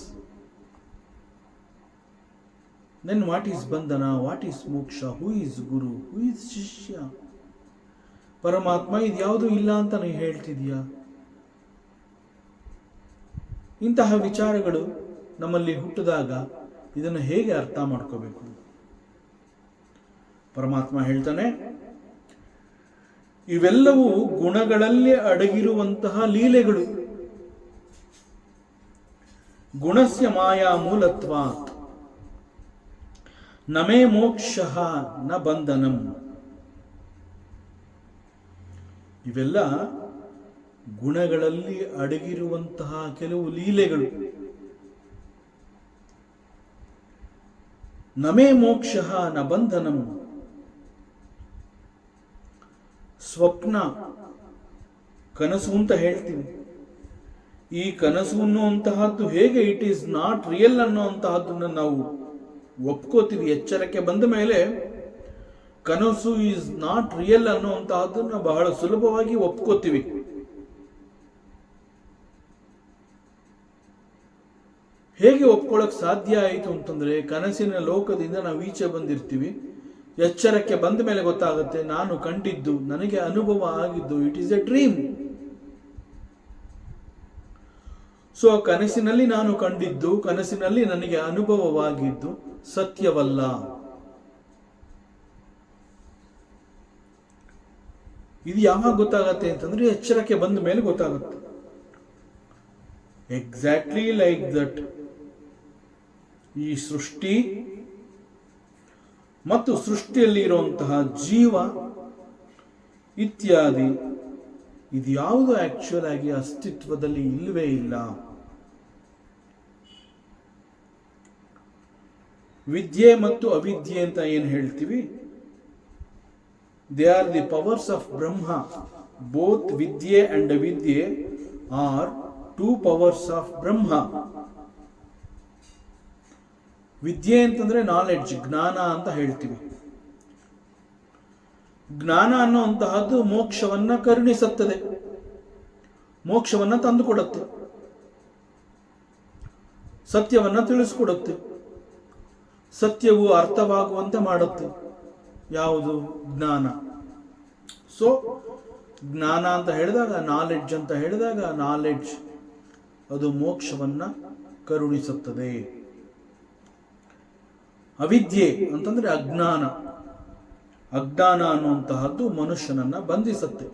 Then what is bandhana, what is moksha, who is Guru, who is ಶಿಷ್ಯ? ಪರಮಾತ್ಮ ಇದ್ಯಾವುದು ಇಲ್ಲ ಅಂತ ನೀವು ಹೇಳ್ತಿದ್ಯಾ? ಇಂತಹ ವಿಚಾರಗಳು ನಮ್ಮಲ್ಲಿ ಹುಟ್ಟಿದಾಗ ಇದನ್ನು ಹೇಗೆ ಅರ್ಥ ಮಾಡ್ಕೋಬೇಕು? ಪರಮಾತ್ಮ ಹೇಳ್ತಾನೆ, ಇವೆಲ್ಲವೂ ಗುಣಗಳಲ್ಲಿ ಅಡಗಿರುವಂತಹ ಲೀಲೆಗಳು. ಗುಣಸ್ಯ ಮಾಯಾ ಮೂಲತ್ವಾತ್ ನಮೇ ಮೋಕ್ಷ ನ ಬಂಧನಂ. ಇವೆಲ್ಲ ಗುಣಗಳಲ್ಲಿ ಅಡಗಿರುವಂತಹ ಕೆಲವು ಲೀಲೆಗಳು. ನಮೇ ಮೋಕ್ಷ ನ ಬಂಧನಂ. ಸ್ವಪ್ನ, ಕನಸು ಅಂತ ಹೇಳ್ತೀವಿ. ಈ ಕನಸು ಅನ್ನುವಂತಹದ್ದು ಹೇಗೆ ಇಟ್ ಈಸ್ ನಾಟ್ ರಿಯಲ್ ಅನ್ನುವಂತಹದ್ದನ್ನು ನಾವು ಒಪ್ಕೋತೀವಿ. ಎಚ್ಚರಕ್ಕೆ ಬಂದ ಮೇಲೆ ಕನಸು ಈಸ್ ನಾಟ್ ರಿಯಲ್ ಅನ್ನುವಂತಹದ್ದನ್ನು ಬಹಳ ಸುಲಭವಾಗಿ ಒಪ್ಕೋತೀವಿ. ಹೇಗೆ ಒಪ್ಕೊಳ್ಳೋಕೆ ಸಾಧ್ಯ ಆಯಿತು ಅಂತಂದ್ರೆ, ಕನಸಿನ ಲೋಕದಿಂದ ನಾವು ಈಚೆ ಬಂದಿರ್ತೀವಿ. ಎಚ್ಚರಕ್ಕೆ ಬಂದ ಮೇಲೆ ಗೊತ್ತಾಗುತ್ತೆ ನಾನು ಕಂಡಿದ್ದು, ನನಗೆ ಅನುಭವ ಆಗಿದ್ದು, it is A dream. So ಕನಸಿನಲ್ಲಿ ನಾನು ಕಂಡಿದ್ದು, ಕನಸಿನಲ್ಲಿ ನನಗೆ ಅನುಭವವಾಗಿದ್ದು ಸತ್ಯವಲ್ಲ. ಇದು ಯಾವಾಗ ಗೊತ್ತಾಗತ್ತೆ ಅಂತಂದ್ರೆ, ಎಚ್ಚರಕ್ಕೆ ಬಂದ ಮೇಲೆ ಗೊತ್ತಾಗುತ್ತೆ. ಎಕ್ಸಾಕ್ಟ್ಲಿ ಲೈಕ್ ದಟ್ ಈ ಸೃಷ್ಟಿ ಮತ್ತು ಸೃಷ್ಟಿಯಲ್ಲಿ ಇರುವಂತಹ ಜೀವ ಇತ್ಯಾದಿ ಇದ್ಯಾವುದು ಆಕ್ಚುಯಲ್ ಆಗಿ ಅಸ್ತಿತ್ವದಲ್ಲಿ ಇಲ್ಲವೇ ಇಲ್ಲ. ವಿದ್ಯೆ ಮತ್ತು ಅವಿದ್ಯೆ ಅಂತ ಏನು ಹೇಳ್ತೀವಿ, they are the powers of Brahma. Both ವಿದ್ಯೆ ಅಂಡ್ ಅವಿದ್ಯೆ ಆರ್ ಟೂ ಪವರ್ಸ್ ಆಫ್ ಬ್ರಹ್ಮ. ವಿದ್ಯೆ ಅಂತಂದ್ರೆ ನಾಲೆಡ್ಜ್, ಜ್ಞಾನ ಅಂತ ಹೇಳ್ತೀವಿ. ಜ್ಞಾನ ಅನ್ನುವಂತಹದ್ದು ಮೋಕ್ಷವನ್ನ ಕರುಣಿಸುತ್ತದೆ, ಮೋಕ್ಷವನ್ನ ತಂದುಕೊಡುತ್ತೆ, ಸತ್ಯವನ್ನ ತಿಳಿಸ್ಕೊಡುತ್ತೆ, ಸತ್ಯವು ಅರ್ಥವಾಗುವಂತೆ ಮಾಡುತ್ತೆ. ಯಾವುದು? ಜ್ಞಾನ. ಸೊ ಜ್ಞಾನ ಅಂತ ಹೇಳಿದಾಗ, ನಾಲೆಡ್ಜ್ ಅಂತ ಹೇಳಿದಾಗ, ನಾಲೆಡ್ಜ್ ಅದು ಮೋಕ್ಷವನ್ನ ಕರುಣಿಸುತ್ತದೆ. ಅವಿದ್ಯೆ ಅಂತಂದ್ರೆ ಅಜ್ಞಾನ. ಅಜ್ಞಾನ ಅನ್ನುವಂತಹದ್ದು ಮನುಷ್ಯನನ್ನ ಬಂಧಿಸುತ್ತೆ.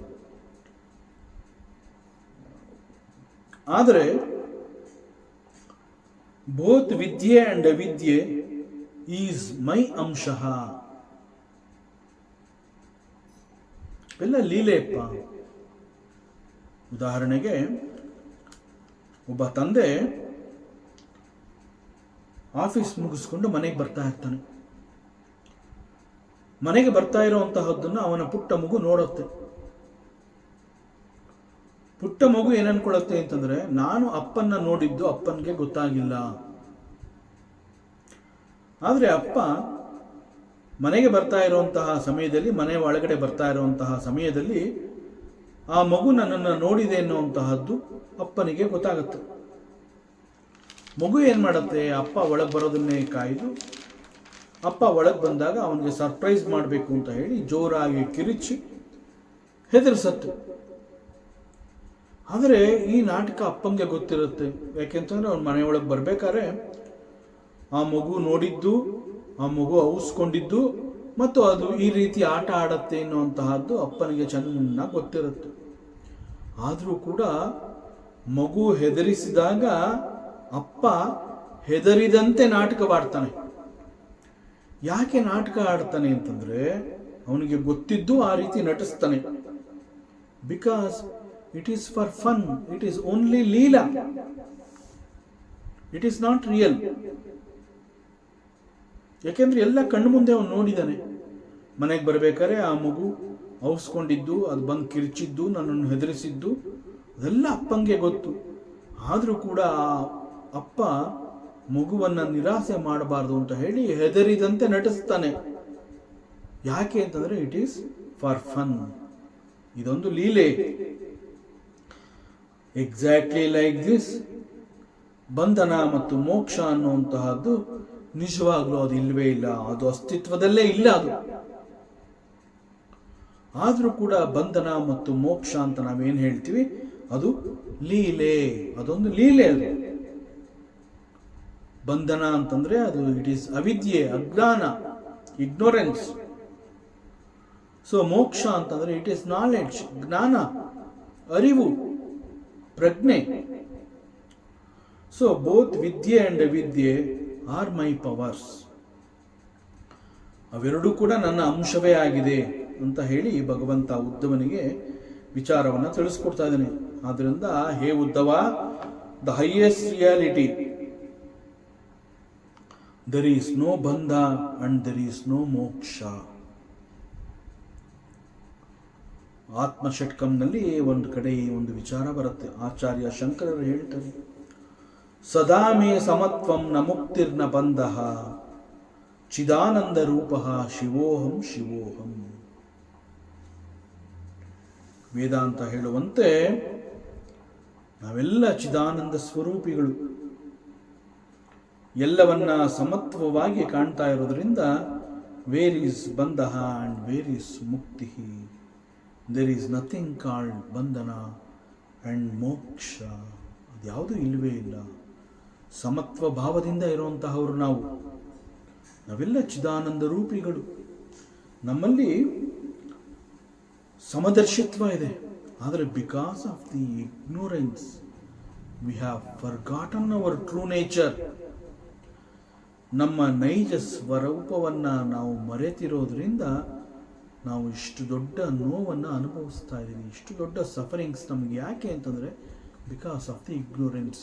ಆದರೆ ಬೋತ್ ವಿದ್ಯೆ ಅಂಡ್ ಅವಿದ್ಯೆ ಈಸ್ ಮೈ ಅಂಶಃ. ಎಲ್ಲ ಲೀಲೆಯಪ್ಪ. ಉದಾಹರಣೆಗೆ, ಒಬ್ಬ ತಂದೆ ಆಫೀಸ್ ಮುಗಿಸ್ಕೊಂಡು ಮನೆಗೆ ಬರ್ತಾ ಇರ್ತಾನೆ. ಮನೆಗೆ ಬರ್ತಾ ಇರುವಂತಹದ್ದನ್ನು ಅವನ ಪುಟ್ಟ ಮಗು ನೋಡುತ್ತೆ. ಪುಟ್ಟ ಮಗು ಏನನ್ಕೊಳ್ಳುತ್ತೆ ಅಂತಂದ್ರೆ, ನಾನು ಅಪ್ಪನ್ನ ನೋಡಿದ್ದು ಅಪ್ಪನಿಗೆ ಗೊತ್ತಾಗಿಲ್ಲ. ಆದ್ರೆ ಅಪ್ಪ ಮನೆಗೆ ಬರ್ತಾ ಇರುವಂತಹ ಸಮಯದಲ್ಲಿ, ಮನೆ ಒಳಗಡೆ ಬರ್ತಾ ಇರುವಂತಹ ಸಮಯದಲ್ಲಿ ಆ ಮಗು ನನ್ನನ್ನು ನೋಡಿದೆ ಎನ್ನುವಂತಹದ್ದು ಅಪ್ಪನಿಗೆ ಗೊತ್ತಾಗುತ್ತೆ. ಮಗು ಏನ್ ಮಾಡುತ್ತೆ, ಅಪ್ಪ ಒಳಗೆ ಬರೋದನ್ನೇ ಕಾಯ್ದು, ಅಪ್ಪ ಒಳಗೆ ಬಂದಾಗ ಅವನಿಗೆ ಸರ್ಪ್ರೈಸ್ ಮಾಡಬೇಕು ಅಂತ ಹೇಳಿ ಜೋರಾಗಿ ಕಿರಿಚಿ ಹೆದರ್ಸತ್ತೆ. ಆದರೆ ಈ ನಾಟಕ ಅಪ್ಪಂಗೆ ಗೊತ್ತಿರುತ್ತೆ. ಯಾಕೆಂತಂದ್ರೆ ಅವ್ನ ಮನೆಯೊಳಗೆ ಬರ್ಬೇಕಾದ್ರೆ ಆ ಮಗು ನೋಡಿದ್ದು, ಆ ಮಗು ಔಸ್ಕೊಂಡಿದ್ದು ಮತ್ತು ಅದು ಈ ರೀತಿ ಆಟ ಆಡತ್ತೆ ಎನ್ನುವಂತಹದ್ದು ಅಪ್ಪನಿಗೆ ಚೆನ್ನಾಗಿ ಗೊತ್ತಿರುತ್ತೆ. ಆದರೂ ಕೂಡ ಮಗು ಹೆದರಿಸಿದಾಗ ಅಪ್ಪ ಹೆದರಿದಂತೆ ನಾಟಕವಾಡ್ತಾನೆ. ಯಾಕೆ ನಾಟಕ ಆಡ್ತಾನೆ ಅಂತಂದ್ರೆ, ಅವನಿಗೆ ಗೊತ್ತಿದ್ದು ಆ ರೀತಿ ನಟಿಸ್ತಾನೆ. Because it is for fun, it is only ಲೀಲಾ, ಇಟ್ ಈಸ್ ನಾಟ್ ರಿಯಲ್. ಯಾಕೆಂದ್ರೆ ಎಲ್ಲ ಕಣ್ಣು ಮುಂದೆ ಅವನು ನೋಡಿದ್ದಾನೆ. ಮನೆಗೆ ಬರಬೇಕಾದ್ರೆ ಆ ಮಗು ಔಸ್ಕೊಂಡಿದ್ದು, ಅದು ಬಂದು ಕಿರ್ಚಿದ್ದು, ನನ್ನನ್ನು ಹೆದರಿಸಿದ್ದು ಅದೆಲ್ಲ ಅಪ್ಪಂಗೆ ಗೊತ್ತು. ಆದರೂ ಕೂಡ ಆ ಅಪ್ಪ ಮಗುವನ್ನ ನಿರಾಸೆ ಮಾಡಬಾರ್ದು ಅಂತ ಹೇಳಿ ಹೆದರಿದಂತೆ ನಟಿಸ್ತಾನೆ. ಯಾಕೆ ಅಂತಂದ್ರೆ ಇಟ್ ಈಸ್ ಫಾರ್ ಫನ್, ಇದೊಂದು ಲೀಲೆ. ಎಕ್ಸಾಕ್ಟ್ಲಿ ಲೈಕ್ ದಿಸ್, ಬಂಧನ ಮತ್ತು ಮೋಕ್ಷ ಅನ್ನುವಂತಹದ್ದು ನಿಜವಾಗ್ಲೂ ಅದು ಇಲ್ಲವೇ ಇಲ್ಲ, ಅದು ಅಸ್ತಿತ್ವದಲ್ಲೇ ಇಲ್ಲ ಅದು. ಆದ್ರೂ ಕೂಡ ಬಂಧನ ಮತ್ತು ಮೋಕ್ಷ ಅಂತ ನಾವೇನ್ ಹೇಳ್ತೀವಿ, ಅದು ಲೀಲೆ, ಅದೊಂದು ಲೀಲೆ. ಅದು ಬಂಧನ ಅಂತಂದ್ರೆ ಅದು ಇಟ್ ಈಸ್ ಅವಿದ್ಯೆ, ಅಜ್ಞಾನ, ಇಗ್ನೋರೆನ್ಸ್. ಸೊ ಮೋಕ್ಷ ಅಂತಂದ್ರೆ ಇಟ್ ಈಸ್ ನಾಲೆಡ್ಜ್, ಜ್ಞಾನ, ಅರಿವು, ಪ್ರಜ್ಞೆ. ಸೊ ಬೋತ್ ವಿದ್ಯೆ ಅಂಡ್ ಅವಿದ್ಯೆ ಆರ್ ಮೈ ಪವರ್ಸ್. ಅವೆರಡೂ ಕೂಡ ನನ್ನ ಅಂಶವೇ ಆಗಿದೆ ಅಂತ ಹೇಳಿ ಭಗವಂತ ಉದ್ಧವನಿಗೆ ವಿಚಾರವನ್ನ ತಿಳಿಸ್ಕೊಡ್ತಾ ಇದ್ದಾನೆ. ಆದ್ರಿಂದ ಹೇ Uddhava, the highest reality, there is no bandha and there is no moksha. ಆತ್ಮಷಟ್ಕಂನಲ್ಲಿ ಒಂದು ಕಡೆ ಒಂದು ವಿಚಾರ ಬರುತ್ತೆ. ಆಚಾರ್ಯ ಶಂಕರರು ಹೇಳ್ತಾರೆ, ಸದಾ ಮೇ ಸಮತ್ವಂ ನ ಮುಕ್ತಿರ್ನ ಬಂಧಃ ಚಿದಾನಂದ ರೂಪ ಶಿವೋಹಂ ಶಿವೋಹಂ. ವೇದಾಂತ ಹೇಳುವಂತೆ ನಾವೆಲ್ಲ ಚಿದಾನಂದ ಸ್ವರೂಪಿಗಳು, ಎಲ್ಲವನ್ನ ಸಮತ್ವವಾಗಿ ಕಾಣ್ತಾ ಇರೋದ್ರಿಂದ ವೇರ್ ಈಸ್ ಬಂಧಃ ಅಂಡ್ ವೇರ್ ಈಸ್ ಮುಕ್ತಿ, ದೇರ್ ಈಸ್ ನಥಿಂಗ್ ಕಾಲ್ಡ್ ಬಂಧನ ಅಂಡ್ ಮೋಕ್ಷ. ಅದ್ಯಾವುದೂ ಇಲ್ಲವೇ ಇಲ್ಲ. ಸಮತ್ವ ಭಾವದಿಂದ ಇರುವಂತಹವರು ನಾವೆಲ್ಲ ಚಿದಾನಂದ ರೂಪಿಗಳು. ನಮ್ಮಲ್ಲಿ ಸಮದರ್ಶಿತ್ವ ಇದೆ, ಆದರೆ because of the ignorance we have forgotten our true nature. ನಮ್ಮ ನೈಜ ಸ್ವರೂಪವನ್ನು ನಾವು ಮರೆತಿರೋದ್ರಿಂದ ನಾವು ಇಷ್ಟು ದೊಡ್ಡ ನೋವನ್ನು ಅನುಭವಿಸ್ತಾ ಇದ್ದೀವಿ. ಇಷ್ಟು ದೊಡ್ಡ ಸಫರಿಂಗ್ಸ್ ನಮಗೆ ಯಾಕೆ ಅಂತಂದರೆ because of the ignorance.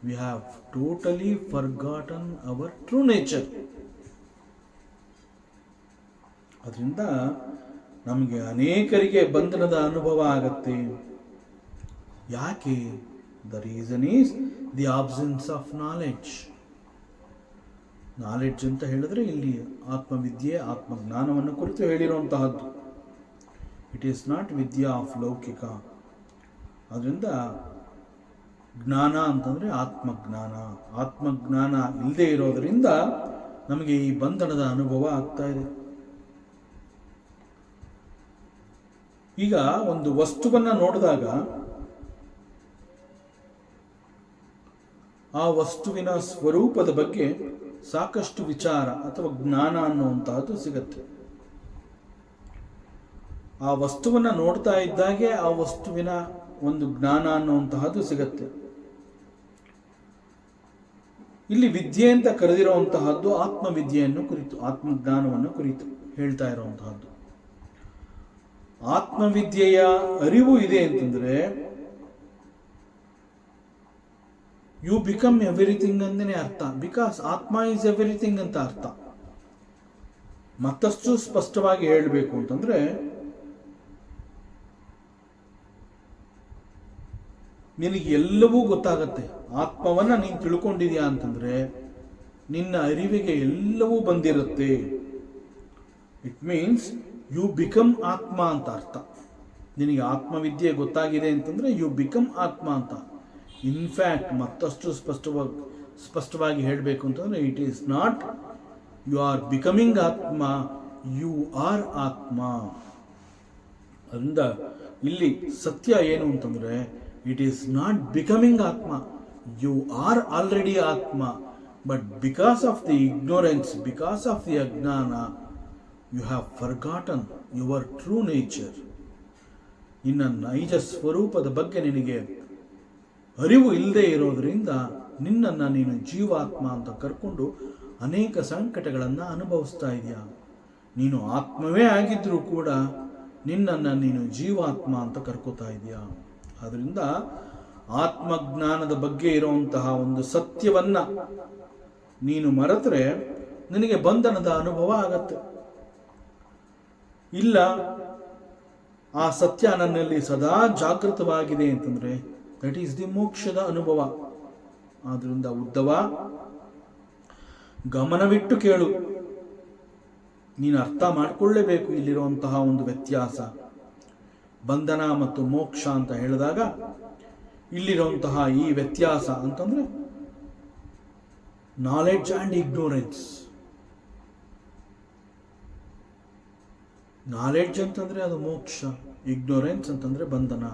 We have totally forgotten our true nature. ಅದರಿಂದ ನಮಗೆ ಅನೇಕರಿಗೆ ಬಂಧನದ ಅನುಭವ ಆಗತ್ತೆ. ಯಾಕೆ? The reason is the absence of knowledge. Knowledge ಅಂತ ಹೇಳಿದ್ರೆ ಇಲ್ಲಿ ಆತ್ಮವಿದ್ಯೆ, ಆತ್ಮಜ್ಞಾನವನ್ನು ಕುರಿತು ಹೇಳಿರುವಂತಹದ್ದು. ಇಟ್ ಈಸ್ ನಾಟ್ ವಿದ್ಯಾ ಆಫ್ ಲೌಕಿಕ. ಅದರಿಂದ ಜ್ಞಾನ ಅಂತಂದರೆ ಆತ್ಮಜ್ಞಾನ. ಆತ್ಮಜ್ಞಾನ ಇಲ್ಲದೆ ಇರೋದರಿಂದ ನಮಗೆ ಈ ಬಂಧನದ ಅನುಭವ ಆಗ್ತಾ ಇದೆ. ಈಗ ಒಂದು ವಸ್ತುವನ್ನು ನೋಡಿದಾಗ ಆ ವಸ್ತುವಿನ ಸ್ವರೂಪದ ಬಗ್ಗೆ ಸಾಕಷ್ಟು ವಿಚಾರ ಅಥವಾ ಜ್ಞಾನ ಅನ್ನುವಂತಹದ್ದು ಸಿಗತ್ತೆ. ಆ ವಸ್ತುವನ್ನು ನೋಡ್ತಾ ಇದ್ದಾಗೆ ಆ ವಸ್ತುವಿನ ಒಂದು ಜ್ಞಾನ ಅನ್ನುವಂತಹದ್ದು ಸಿಗತ್ತೆ. ಇಲ್ಲಿ ವಿದ್ಯೆ ಅಂತ ಕರೆದಿರುವಂತಹದ್ದು ಆತ್ಮವಿದ್ಯೆಯನ್ನು ಕುರಿತು, ಆತ್ಮಜ್ಞಾನವನ್ನು ಕುರಿತು ಹೇಳ್ತಾ ಇರುವಂತಹದ್ದು. ಆತ್ಮವಿದ್ಯೆಯ ಅರಿವು ಇದೆ ಅಂತಂದ್ರೆ ಯು ಬಿಕಮ್ ಎವ್ರಿಥಿಂಗ್ ಅಂತಾನೆ ಅರ್ಥ. ಬಿಕಾಸ್ ಆತ್ಮ ಈಸ್ ಎವ್ರಿಥಿಂಗ್ ಅಂತ ಅರ್ಥ. ಮತ್ತಷ್ಟು ಸ್ಪಷ್ಟವಾಗಿ ಹೇಳಬೇಕು ಅಂತಂದ್ರೆ ನಿನಗೆ ಎಲ್ಲವೂ ಗೊತ್ತಾಗತ್ತೆ. ಆತ್ಮವನ್ನ ನೀನು ತಿಳ್ಕೊಂಡಿದ್ಯಾ ಅಂತಂದ್ರೆ ನಿನ್ನ ಅರಿವಿಗೆ ಎಲ್ಲವೂ ಬಂದಿರುತ್ತೆ. ಇಟ್ ಮೀನ್ಸ್ ಯು ಬಿಕಮ್ ಆತ್ಮ ಅಂತ ಅರ್ಥ. ನಿನಗೆ ಆತ್ಮವಿದ್ಯೆ ಗೊತ್ತಾಗಿದೆ ಅಂತಂದ್ರೆ ಯು ಬಿಕಮ್ ಆತ್ಮ ಅಂತ. ಇನ್ಫ್ಯಾಕ್ಟ್ ಮತ್ತಷ್ಟು ಸ್ಪಷ್ಟವಾಗಿ ಹೇಳಬೇಕು ಅಂತಂದ್ರೆ it is not you are becoming ಆತ್ಮ, ಯು ಆರ್ ಆತ್ಮ. ಅದರಿಂದ ಇಲ್ಲಿ ಸತ್ಯ ಏನು ಅಂತಂದ್ರೆ ಇಟ್ ಈಸ್ ನಾಟ್ ಬಿಕಮಿಂಗ್ ಆತ್ಮ, ಯು ಆರ್ ಆಲ್ರೆಡಿ ಆತ್ಮ. But because of the ignorance, because of the ಅಜ್ಞಾನ, you have forgotten your true nature. ನಿನ್ನ ನೈಜ ಸ್ವರೂಪದ ಬಗ್ಗೆ ನಿನಗೆ ಅರಿವು ಇಲ್ಲದೆ ಇರೋದ್ರಿಂದ ನಿನ್ನನ್ನು ನೀನು ಜೀವಾತ್ಮ ಅಂತ ಕರ್ಕೊಂಡು ಅನೇಕ ಸಂಕಟಗಳನ್ನು ಅನುಭವಿಸ್ತಾ ಇದೆಯಾ. ನೀನು ಆತ್ಮವೇ ಆಗಿದ್ರೂ ಕೂಡ ನಿನ್ನನ್ನು ನೀನು ಜೀವಾತ್ಮ ಅಂತ ಕರ್ಕೋತಾ ಇದೆಯಾ. ಆದ್ದರಿಂದ ಆತ್ಮಜ್ಞಾನದ ಬಗ್ಗೆ ಇರುವಂತಹ ಒಂದು ಸತ್ಯವನ್ನ ನೀನು ಮರೆತರೆ ನಿನಗೆ ಬಂಧನದ ಅನುಭವ ಆಗತ್ತೆ. ಇಲ್ಲ, ಆ ಸತ್ಯ ನನ್ನಲ್ಲಿ ಸದಾ ಜಾಗೃತವಾಗಿದೆ ಅಂತಂದ್ರೆ ದಟ್ ಈಸ್ ದಿ ಮೋಕ್ಷದ ಅನುಭವ. ಆದ್ರಿಂದ ಉದ್ದವ ಗಮನವಿಟ್ಟು ಕೇಳು. ನೀನು ಅರ್ಥ ಮಾಡಿಕೊಳ್ಳೇಬೇಕು ಇಲ್ಲಿರುವಂತಹ ಒಂದು ವ್ಯತ್ಯಾಸ. ಬಂಧನ ಮತ್ತು ಮೋಕ್ಷ ಅಂತ ಹೇಳಿದಾಗ ಇಲ್ಲಿರುವಂತಹ ಈ ವ್ಯತ್ಯಾಸ ಅಂತಂದ್ರೆ ನಾಲೆಡ್ಜ್ ಆ್ಯಂಡ್ ಇಗ್ನೋರೆನ್ಸ್. ನಾಲೆಡ್ಜ್ ಅಂತಂದ್ರೆ ಅದು ಮೋಕ್ಷ, ಇಗ್ನೋರೆನ್ಸ್ ಅಂತಂದ್ರೆ ಬಂಧನ.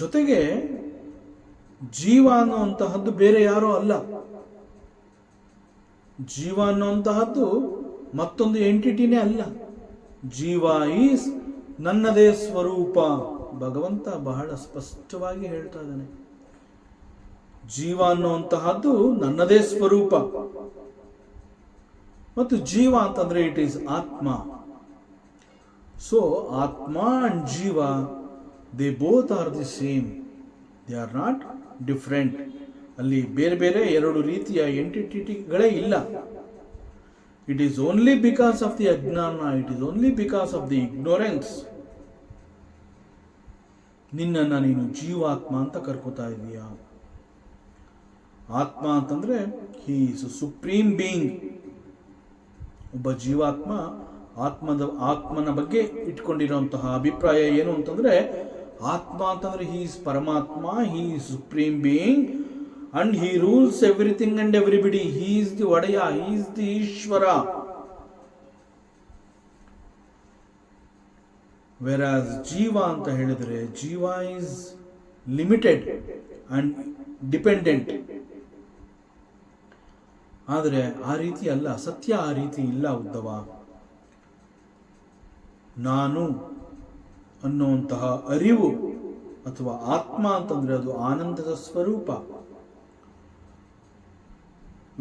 ಜೊತೆಗೆ ಜೀವ ಅನ್ನುವಂತಹದ್ದು ಬೇರೆ ಯಾರೋ ಅಲ್ಲ. ಜೀವ ಅನ್ನುವಂತಹದ್ದು ಮತ್ತೊಂದು ಎಂಟಿಟಿನೇ ಅಲ್ಲ. ಜೀವ ಈಸ್ ನನ್ನದೇ ಸ್ವರೂಪ. ಭಗವಂತ ಬಹಳ ಸ್ಪಷ್ಟವಾಗಿ ಹೇಳ್ತಾ ಇದ್ದಾನೆ, ಜೀವ ಅನ್ನುವಂತಹದ್ದು ನನ್ನದೇ ಸ್ವರೂಪ. ಮತ್ತು ಜೀವ ಅಂತಂದ್ರೆ ಇಟ್ ಈಸ್ ಆತ್ಮ. ಸೊ ಆತ್ಮ ಅಂಡ್ ಜೀವ, they both are the same, they are not different. ಅಲ್ಲಿ ಬೇರೆ ಬೇರೆ ಎರಡು ರೀತಿಯ ಎಂಟಿಟಿಗಳೇ ಇಲ್ಲ. It is only because of the ajnana, it is only because of the ignorance ನಿನ್ನನ್ನು ನೀನು ಜೀವಾತ್ಮ ಅಂತ ಕರ್ಕೋತಾ ಇದೀಯಾ. ಆತ್ಮ ಅಂತಂದ್ರೆ ಹಿ ಈಸ್ ಸುಪ್ರೀಂ ಬೀಯಿಂಗ್. ಒಬ್ಬ ಜೀವಾತ್ಮ ಆತ್ಮನ ಬಗ್ಗೆ ಇಟ್ಕೊಂಡಿರುವಂತಹ ಅಭಿಪ್ರಾಯ ಏನು ಅಂತಂದ್ರೆ, ಆತ್ಮ ಅಂತಂದ್ರೆ ಹಿ ಈಸ್ ಪರಮಾತ್ಮ, he is supreme being and he rules everything and everybody. He is the ಒಡೆಯ, ಹಿ ಈಸ್ ದಿ ಈಶ್ವರ. ವೆರಾಸ್ ಜೀವ ಅಂತ ಹೇಳಿದರೆ, ಜೀವ ಈಸ್ ಲಿಮಿಟೆಡ್ ಅಂಡ್ ಡಿಪೆಂಡೆಂಟ್. ಆದರೆ ಆ ರೀತಿ ಅಲ್ಲ, ಸತ್ಯ ಆ ರೀತಿ ಇಲ್ಲ ಉದ್ದವ. ನಾನು ಅನ್ನುವಂತಹ ಅರಿವು ಅಥವಾ ಆತ್ಮ ಅಂತಂದ್ರೆ ಅದು ಆನಂದದ ಸ್ವರೂಪ.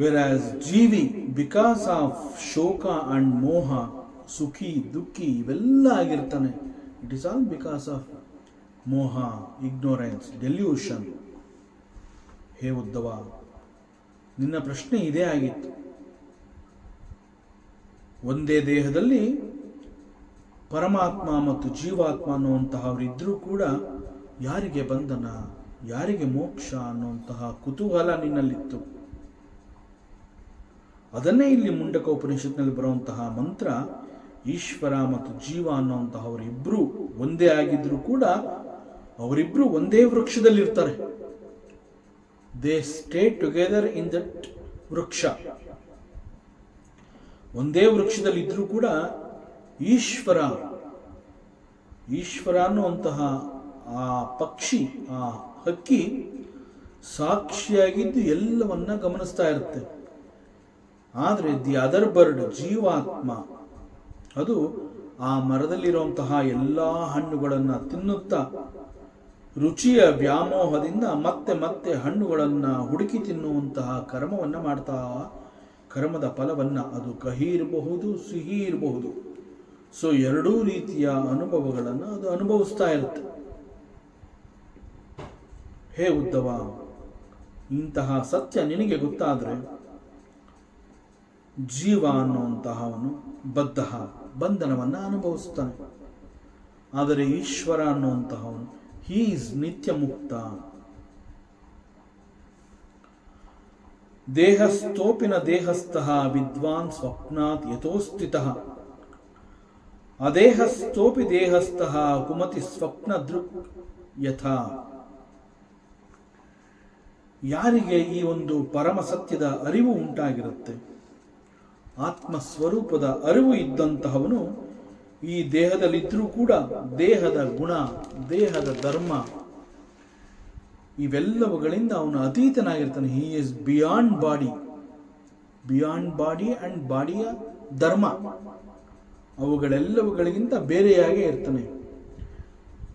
ವೆರಾಸ್ ಜೀವಿ ಬಿಕಾಸ್ ಆಫ್ ಶೋಕ ಅಂಡ್ ಮೋಹ, ಸುಖಿ ದುಃಖಿ ಇವೆಲ್ಲ ಆಗಿರ್ತಾನೆ. It is all because of ಮೋಹ, ಇಗ್ನೋರೆನ್ಸ್, ಡೆಲ್ಯೂಷನ್. ಹೇ ಉದ್ದವ, ನಿನ್ನ ಪ್ರಶ್ನೆ ಇದೇ ಆಗಿತ್ತು. ಒಂದೇ ದೇಹದಲ್ಲಿ ಪರಮಾತ್ಮ ಮತ್ತು ಜೀವಾತ್ಮ ಅನ್ನುವಂತಹವರಿದ್ರೂ ಕೂಡ ಯಾರಿಗೆ ಬಂಧನ, ಯಾರಿಗೆ ಮೋಕ್ಷ ಅನ್ನುವಂತಹ ಕುತೂಹಲ ನಿನ್ನಲ್ಲಿತ್ತು. ಅದನ್ನೇ ಇಲ್ಲಿ ಮುಂಡಕ ಉಪನಿಷತ್ನಲ್ಲಿ ಬರುವಂತಹ ಮಂತ್ರ, ಈಶ್ವರ ಮತ್ತು ಜೀವ ಅನ್ನುವಂತಹವರಿಬ್ಬರು ಒಂದೇ ಆಗಿದ್ರು ಕೂಡ ಅವರಿಬ್ರು ಒಂದೇ ವೃಕ್ಷದಲ್ಲಿರ್ತಾರೆ. They stay together in that ವೃಕ್ಷ. ಒಂದೇ ವೃಕ್ಷದಲ್ಲಿದ್ರೂ ಕೂಡ ಈಶ್ವರ ಅನ್ನುವಂತಹ ಆ ಪಕ್ಷಿ, ಆ ಹಕ್ಕಿ ಸಾಕ್ಷಿಯಾಗಿದ್ದು ಎಲ್ಲವನ್ನ ಗಮನಿಸ್ತಾ ಇರುತ್ತೆ. ಆದರೆ ದಿ ಅದರ್ ಬರ್ಡ್, ಜೀವಾತ್ಮ, ಅದು ಆ ಮರದಲ್ಲಿರುವಂತಹ ಎಲ್ಲ ಹಣ್ಣುಗಳನ್ನು ತಿನ್ನುತ್ತಾ ರುಚಿಯ ವ್ಯಾಮೋಹದಿಂದ ಮತ್ತೆ ಮತ್ತೆ ಹಣ್ಣುಗಳನ್ನು ಹುಡುಕಿ ತಿನ್ನುವಂತಹ ಕರ್ಮವನ್ನು ಮಾಡ್ತಾ, ಕರ್ಮದ ಫಲವನ್ನು ಅದು ಕಹಿ ಇರಬಹುದು, ಸಿಹಿ ಇರಬಹುದು. ಸೊ ಎರಡೂ ರೀತಿಯ ಅನುಭವಗಳನ್ನು ಅದು ಅನುಭವಿಸ್ತಾ ಇರುತ್ತೆ. ಹೇ ಉದ್ದವ, ಇಂತಹ ಸತ್ಯ ನಿನಗೆ ಗೊತ್ತಾದರೆ ಜೀವ ಅನ್ನುವಂತಹವನು ಬಂಧನವನ್ನು ಅನುಭವಿಸ್ತಾನೆ. ಆದರೆ ಈಶ್ವರ ಅನ್ನುವಂತಹವನು ಹಿ ಈಸ್ ನಿತ್ಯ ಮುಕ್ತ. ದೇಹಸ್ಥೋಪಿನ ದೇಹಸ್ಥಃ ವಿದ್ವಾನ್ ಸ್ವಪ್ನಾತ್ ಯಥೋಸ್ಥಿತಃ ಅದೇಹಸ್ಥೋಪಿ ದೇಹಸ್ಥಃ ಕುಮತಿ ಸ್ವಪ್ನ ದೃಕ್ ಯಥಾ. ಯಾರಿಗೆ ಈ ಒಂದು ಪರಮ ಸತ್ಯದ ಅರಿವು ಉಂಟಾಗಿರುತ್ತೆ, ಆತ್ಮಸ್ವರೂಪದ ಅರಿವು ಇದ್ದಂತಹವನು ಈ ದೇಹದಲ್ಲಿದ್ದರೂ ಕೂಡ ದೇಹದ ಗುಣ, ದೇಹದ ಧರ್ಮ ಇವೆಲ್ಲವುಗಳಿಂದ ಅವನು ಅತೀತನಾಗಿರ್ತಾನೆ. He is beyond body and ಬಾಡಿಯ ಧರ್ಮ ಅವುಗಳೆಲ್ಲವುಗಳಿಗಿಂತ ಬೇರೆಯಾಗೇ ಇರ್ತಾನೆ.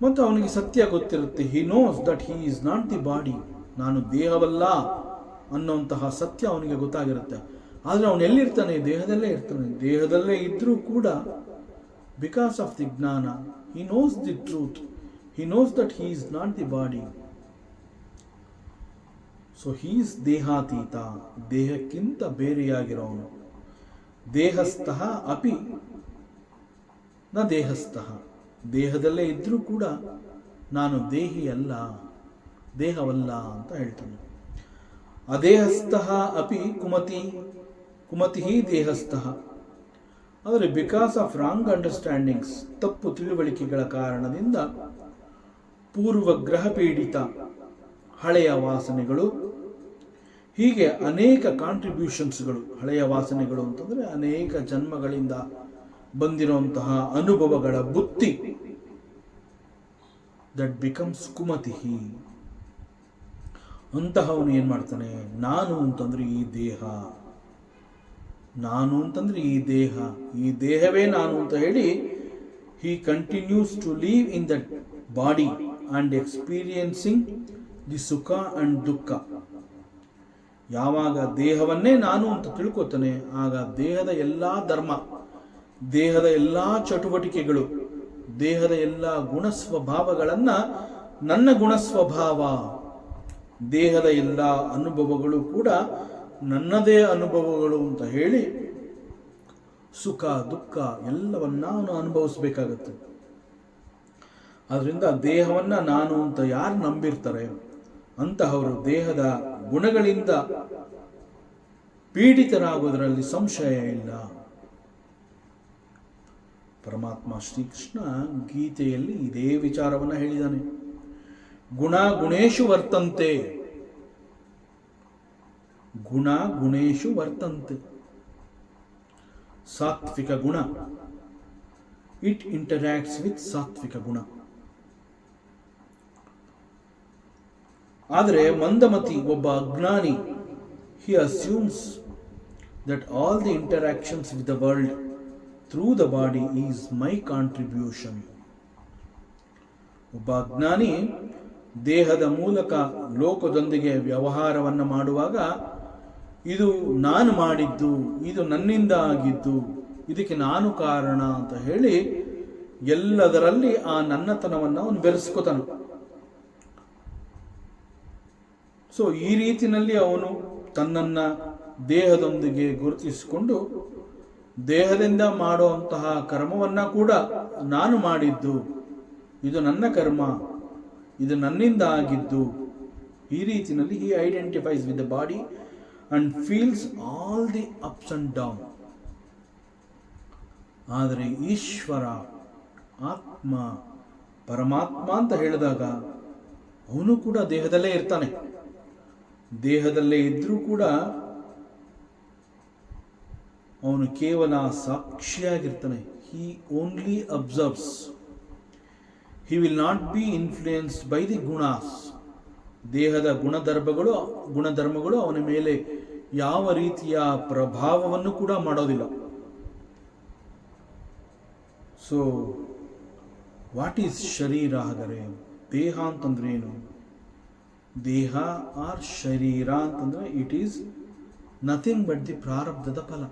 ಮತ್ತು ಅವನಿಗೆ ಸತ್ಯ ಗೊತ್ತಿರುತ್ತೆ. He knows that he is not the body, ನಾನು ದೇಹವಲ್ಲ ಅನ್ನುವಂತಹ ಸತ್ಯ ಅವನಿಗೆ ಗೊತ್ತಾಗಿರುತ್ತೆ. ಆದರೆ ಅವನು ಎಲ್ಲಿರ್ತಾನೆ? ದೇಹದಲ್ಲೇ ಇರ್ತಾನೆ. ದೇಹದಲ್ಲೇ ಇದ್ರೂ ಕೂಡ ಬಿಕಾಸ್ ಆಫ್ ದಿ ಜ್ಞಾನ, he knows the truth, he knows that he is not the body. So he is ದೇಹಾತೀತ, ದೇಹಕ್ಕಿಂತ ಬೇರೆಯಾಗಿರೋವನು. ದೇಹಸ್ಥಃ ಅಪಿ ನ ದೇಹಸ್ಥಃ, ದೇಹದಲ್ಲೇ ಇದ್ರೂ ಕೂಡ ನಾನು ದೇಹಿ ಅಲ್ಲ, ದೇಹವಲ್ಲ ಅಂತ ಹೇಳ್ತಾನೆ. ಅದೇಹಸ್ಥಃ ಅಪಿ ಕುಮತಿ ದೇಹಸ್ಥಃ. ಆದರೆ ಬಿಕಾಸ್ ಆಫ್ ರಾಂಗ್ ಅಂಡರ್ಸ್ಟ್ಯಾಂಡಿಂಗ್ಸ್, ತಪ್ಪು ತಿಳುವಳಿಕೆಗಳ ಕಾರಣದಿಂದ ಪೂರ್ವಗ್ರಹ ಪೀಡಿತ ಹಳೆಯ ವಾಸನೆಗಳು, ಹೀಗೆ ಅನೇಕ ಕಾಂಟ್ರಿಬ್ಯೂಷನ್ಸ್ಗಳು. ಹಳೆಯ ವಾಸನೆಗಳು ಅಂತಂದರೆ ಅನೇಕ ಜನ್ಮಗಳಿಂದ ಬಂದಿರುವಂತಹ ಅನುಭವಗಳ ಬುತ್ತಿ, ದಟ್ ಬಿಕಮ್ಸ್ ಕುಮತಿಹಿ. ಅಂತಹವನು ಏನು ಮಾಡ್ತಾನೆ? ನಾನು ಅಂತಂದ್ರೆ ಈ ದೇಹ, ನಾನು ಅಂತಂದ್ರೆ ಈ ದೇಹ, ಈ ದೇಹವೇ ನಾನು ಅಂತ ಹೇಳಿ he continues to live in that body and experiencing the sukha and dukkha. ಯಾವಾಗ ದೇಹವನ್ನೇ ನಾನು ಅಂತ ತಿಳ್ಕೊತಾನೆ, ಆಗ ದೇಹದ ಎಲ್ಲ ಧರ್ಮ, ದೇಹದ ಎಲ್ಲ ಚಟುವಟಿಕೆಗಳು, ದೇಹದ ಎಲ್ಲ ಗುಣಸ್ವಭಾವಗಳನ್ನು ನನ್ನ ಗುಣಸ್ವಭಾವ, ದೇಹದ ಎಲ್ಲ ಅನುಭವಗಳು ಕೂಡ ನನ್ನದೇ ಅನುಭವಗಳು ಅಂತ ಹೇಳಿ ಸುಖ ದುಃಖ ಎಲ್ಲವನ್ನ ಅವನು ಅನುಭವಿಸ್ಬೇಕಾಗತ್ತೆ. ಅದರಿಂದ ದೇಹವನ್ನು ನಾನು ಅಂತ ಯಾರು ನಂಬಿರ್ತಾರೆ ಅಂತಹವರು ದೇಹದ ಗುಣಗಳಿಂದ ಪೀಡಿತರಾಗುವುದರಲ್ಲಿ ಸಂಶಯ ಇಲ್ಲ. ಪರಮಾತ್ಮ ಶ್ರೀಕೃಷ್ಣ ಗೀತೆಯಲ್ಲಿ ಇದೇ ವಿಚಾರವನ್ನು ಹೇಳಿದ್ದಾನೆ. ಗುಣ ಗುಣೇಶು ವರ್ತಂತೆ, ಗುಣ ಗುಣೇಶು ವರ್ತಂತೆ. ಸಾತ್ವಿಕ ಗುಣ, ಇಟ್ ಇಂಟರಾಕ್ಟ್ಸ್ ವಿತ್ ಸಾತ್ವಿಕ ಗುಣ. ಆದರೆ ಮಂದಮತಿ, ಒಬ್ಬ ಅಜ್ಞಾನಿ, he assumes that all the interactions with the world through the body is my contribution. ಒಬ್ಬ ಅಜ್ಞಾನಿ ದೇಹದ ಮೂಲಕ ಲೋಕದೊಂದಿಗೆ ವ್ಯವಹಾರವನ್ನು ಮಾಡುವಾಗ ಇದು ನಾನು ಮಾಡಿದ್ದು, ಇದು ನನ್ನಿಂದ ಆಗಿದ್ದು, ಇದಕ್ಕೆ ನಾನು ಕಾರಣ ಅಂತ ಹೇಳಿ ಎಲ್ಲದರಲ್ಲಿ ಆ ನನ್ನತನವನ್ನು ಅವನು ಬೆರೆಸ್ಕೋತಾನೆ. ಸೊ ಈ ರೀತಿಯಲ್ಲಿ ಅವನು ತನ್ನನ್ನು ದೇಹದೊಂದಿಗೆ ಗುರುತಿಸಿಕೊಂಡು ದೇಹದಿಂದ ಮಾಡುವಂತಹ ಕರ್ಮವನ್ನು ಕೂಡ ನಾನು ಮಾಡಿದ್ದು, ಇದು ನನ್ನ ಕರ್ಮ, ಇದು ನನ್ನಿಂದ ಆಗಿದ್ದು, ಈ ರೀತಿಯಲ್ಲಿ he identifies with the body and feels all the ups and down. ಆದರೆ ಈಶ್ವರ, ಆತ್ಮ, ಪರಮಾತ್ಮ ಅಂತ ಹೇಳಿದಾಗ ಅವನು ಕೂಡ ದೇಹದಲ್ಲೇ ಇರ್ತಾನೆ. ದೇಹದಲ್ಲೇ ಇದ್ರೂ ಕೂಡ ಅವನು ಕೇವಲ ಸಾಕ್ಷಿಯಾಗಿರ್ತಾನೆ. He only observes. He will not be influenced by the gunas. ದೇಹದ ಗುಣಧರ್ಮಗಳು ಅವನ ಮೇಲೆ ಯಾವ ರೀತಿಯ ಪ್ರಭಾವವನ್ನು ಕೂಡ ಮಾಡೋದಿಲ್ಲ. ಸೊ ವಾಟ್ ಈಸ್ ಶರೀರ? ಹಾಗಾದರೆ ದೇಹ ಅಂತಂದ್ರೆ ಏನು? ದೇಹ ಆರ್ ಶರೀರ ಅಂತಂದ್ರೆ it is nothing but the ಪ್ರಾರಬ್ಧದ ಫಲ.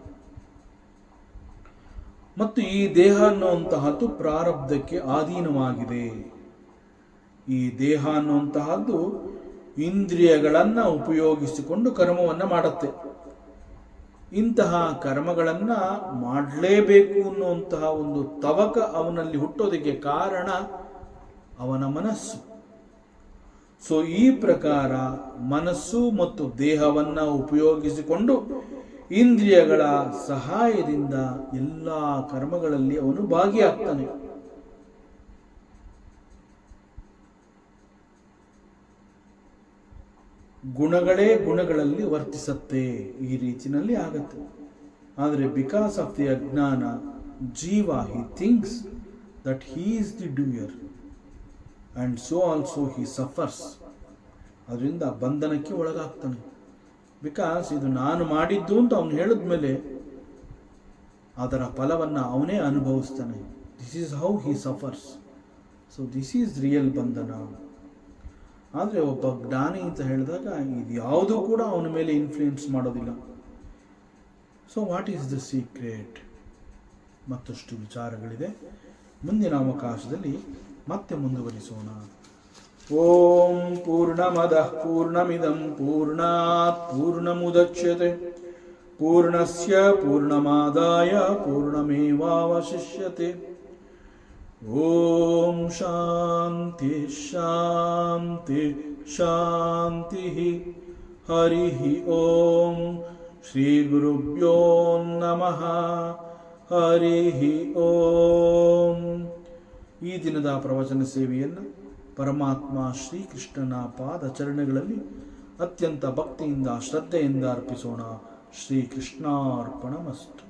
ಮತ್ತು ಈ ದೇಹ ಅನ್ನುವಂತಹದ್ದು ಪ್ರಾರಬ್ಧಕ್ಕೆ ಅಧೀನವಾಗಿದೆ. ಈ ದೇಹ ಅನ್ನುವಂತಹದ್ದು ಇಂದ್ರಿಯಗಳನ್ನು ಉಪಯೋಗಿಸಿಕೊಂಡು ಕರ್ಮವನ್ನು ಮಾಡುತ್ತೆ. ಇಂತಹ ಕರ್ಮಗಳನ್ನು ಮಾಡಲೇಬೇಕು ಅನ್ನುವಂತಹ ಒಂದು ತವಕ ಅವನಲ್ಲಿ ಹುಟ್ಟೋದಕ್ಕೆ ಕಾರಣ ಅವನ ಮನಸ್ಸು. ಸೊ ಈ ಪ್ರಕಾರ ಮನಸ್ಸು ಮತ್ತು ದೇಹವನ್ನು ಉಪಯೋಗಿಸಿಕೊಂಡು ಇಂದ್ರಿಯಗಳ ಸಹಾಯದಿಂದ ಎಲ್ಲ ಕರ್ಮಗಳಲ್ಲಿ ಅವನು ಭಾಗಿಯಾಗ್ತಾನೆ. ಗುಣಗಳೇ ಗುಣಗಳಲ್ಲಿ ವರ್ತಿಸುತ್ತೆ, ಈ ರೀತಿಯಲ್ಲಿ ಆಗತ್ತೆ. ಆದರೆ ಬಿಕಾಸ್ ಆಫ್ ದಿ ಅಜ್ಞಾನ, ಜೀವ ಹಿ thinks that he is the doer and so also he suffers. ಅದರಿಂದ ಬಂಧನಕ್ಕೆ ಒಳಗಾಗ್ತಾನೆ. ಬಿಕಾಸ್ ಇದು ನಾನು ಮಾಡಿದ್ದು ಅಂತ ಅವನು ಹೇಳಿದ್ಮೇಲೆ ಅದರ ಫಲವನ್ನು ಅವನೇ ಅನುಭವಿಸ್ತಾನೆ. This is how he suffers. So this is real ಬಂಧನ. ಆದರೆ ಒಬ್ಬ ಜ್ಞಾನಿ ಅಂತ ಹೇಳಿದಾಗ ಇದು ಯಾವುದೂ ಕೂಡ ಅವನ ಮೇಲೆ ಇನ್ಫ್ಲೂಯೆನ್ಸ್ ಮಾಡೋದಿಲ್ಲ. So what is the secret? ಮತ್ತಷ್ಟು ವಿಚಾರಗಳಿದೆ. ಮುಂದಿನ ಅವಕಾಶದಲ್ಲಿ ಮತ್ತೆ ಮುಂದುವರಿಸೋಣ. ಓಂ ಪೂರ್ಣಮದಃ ಪೂರ್ಣಮಿದಂ ಪೂರ್ಣಾತ್ ಪೂರ್ಣಮುದಚ್ಯತೆ ಪೂರ್ಣಸ್ಯ ಪೂರ್ಣಮಾದಾಯ ಪೂರ್ಣಮೇವಾವಶಿಷ್ಯತೆ. ಓಂ ಶಾಂತಿ ಶಾಂತಿ ಶಾಂತಿ. ಹರಿ ಓಂ. ಶ್ರೀ ಗುರುಭ್ಯೋ ನಮಃ. ಹರಿ ಓಂ. ಈ ದಿನದ ಪ್ರವಚನ ಸೇವೆಯನ್ನು ಪರಮಾತ್ಮ ಶ್ರೀಕೃಷ್ಣನ ಪಾದಚರಣಗಳಲ್ಲಿ ಅತ್ಯಂತ ಭಕ್ತಿಯಿಂದ ಶ್ರದ್ಧೆಯಿಂದ ಅರ್ಪಿಸೋಣ. ಶ್ರೀಕೃಷ್ಣಾರ್ಪಣಮಸ್ತು.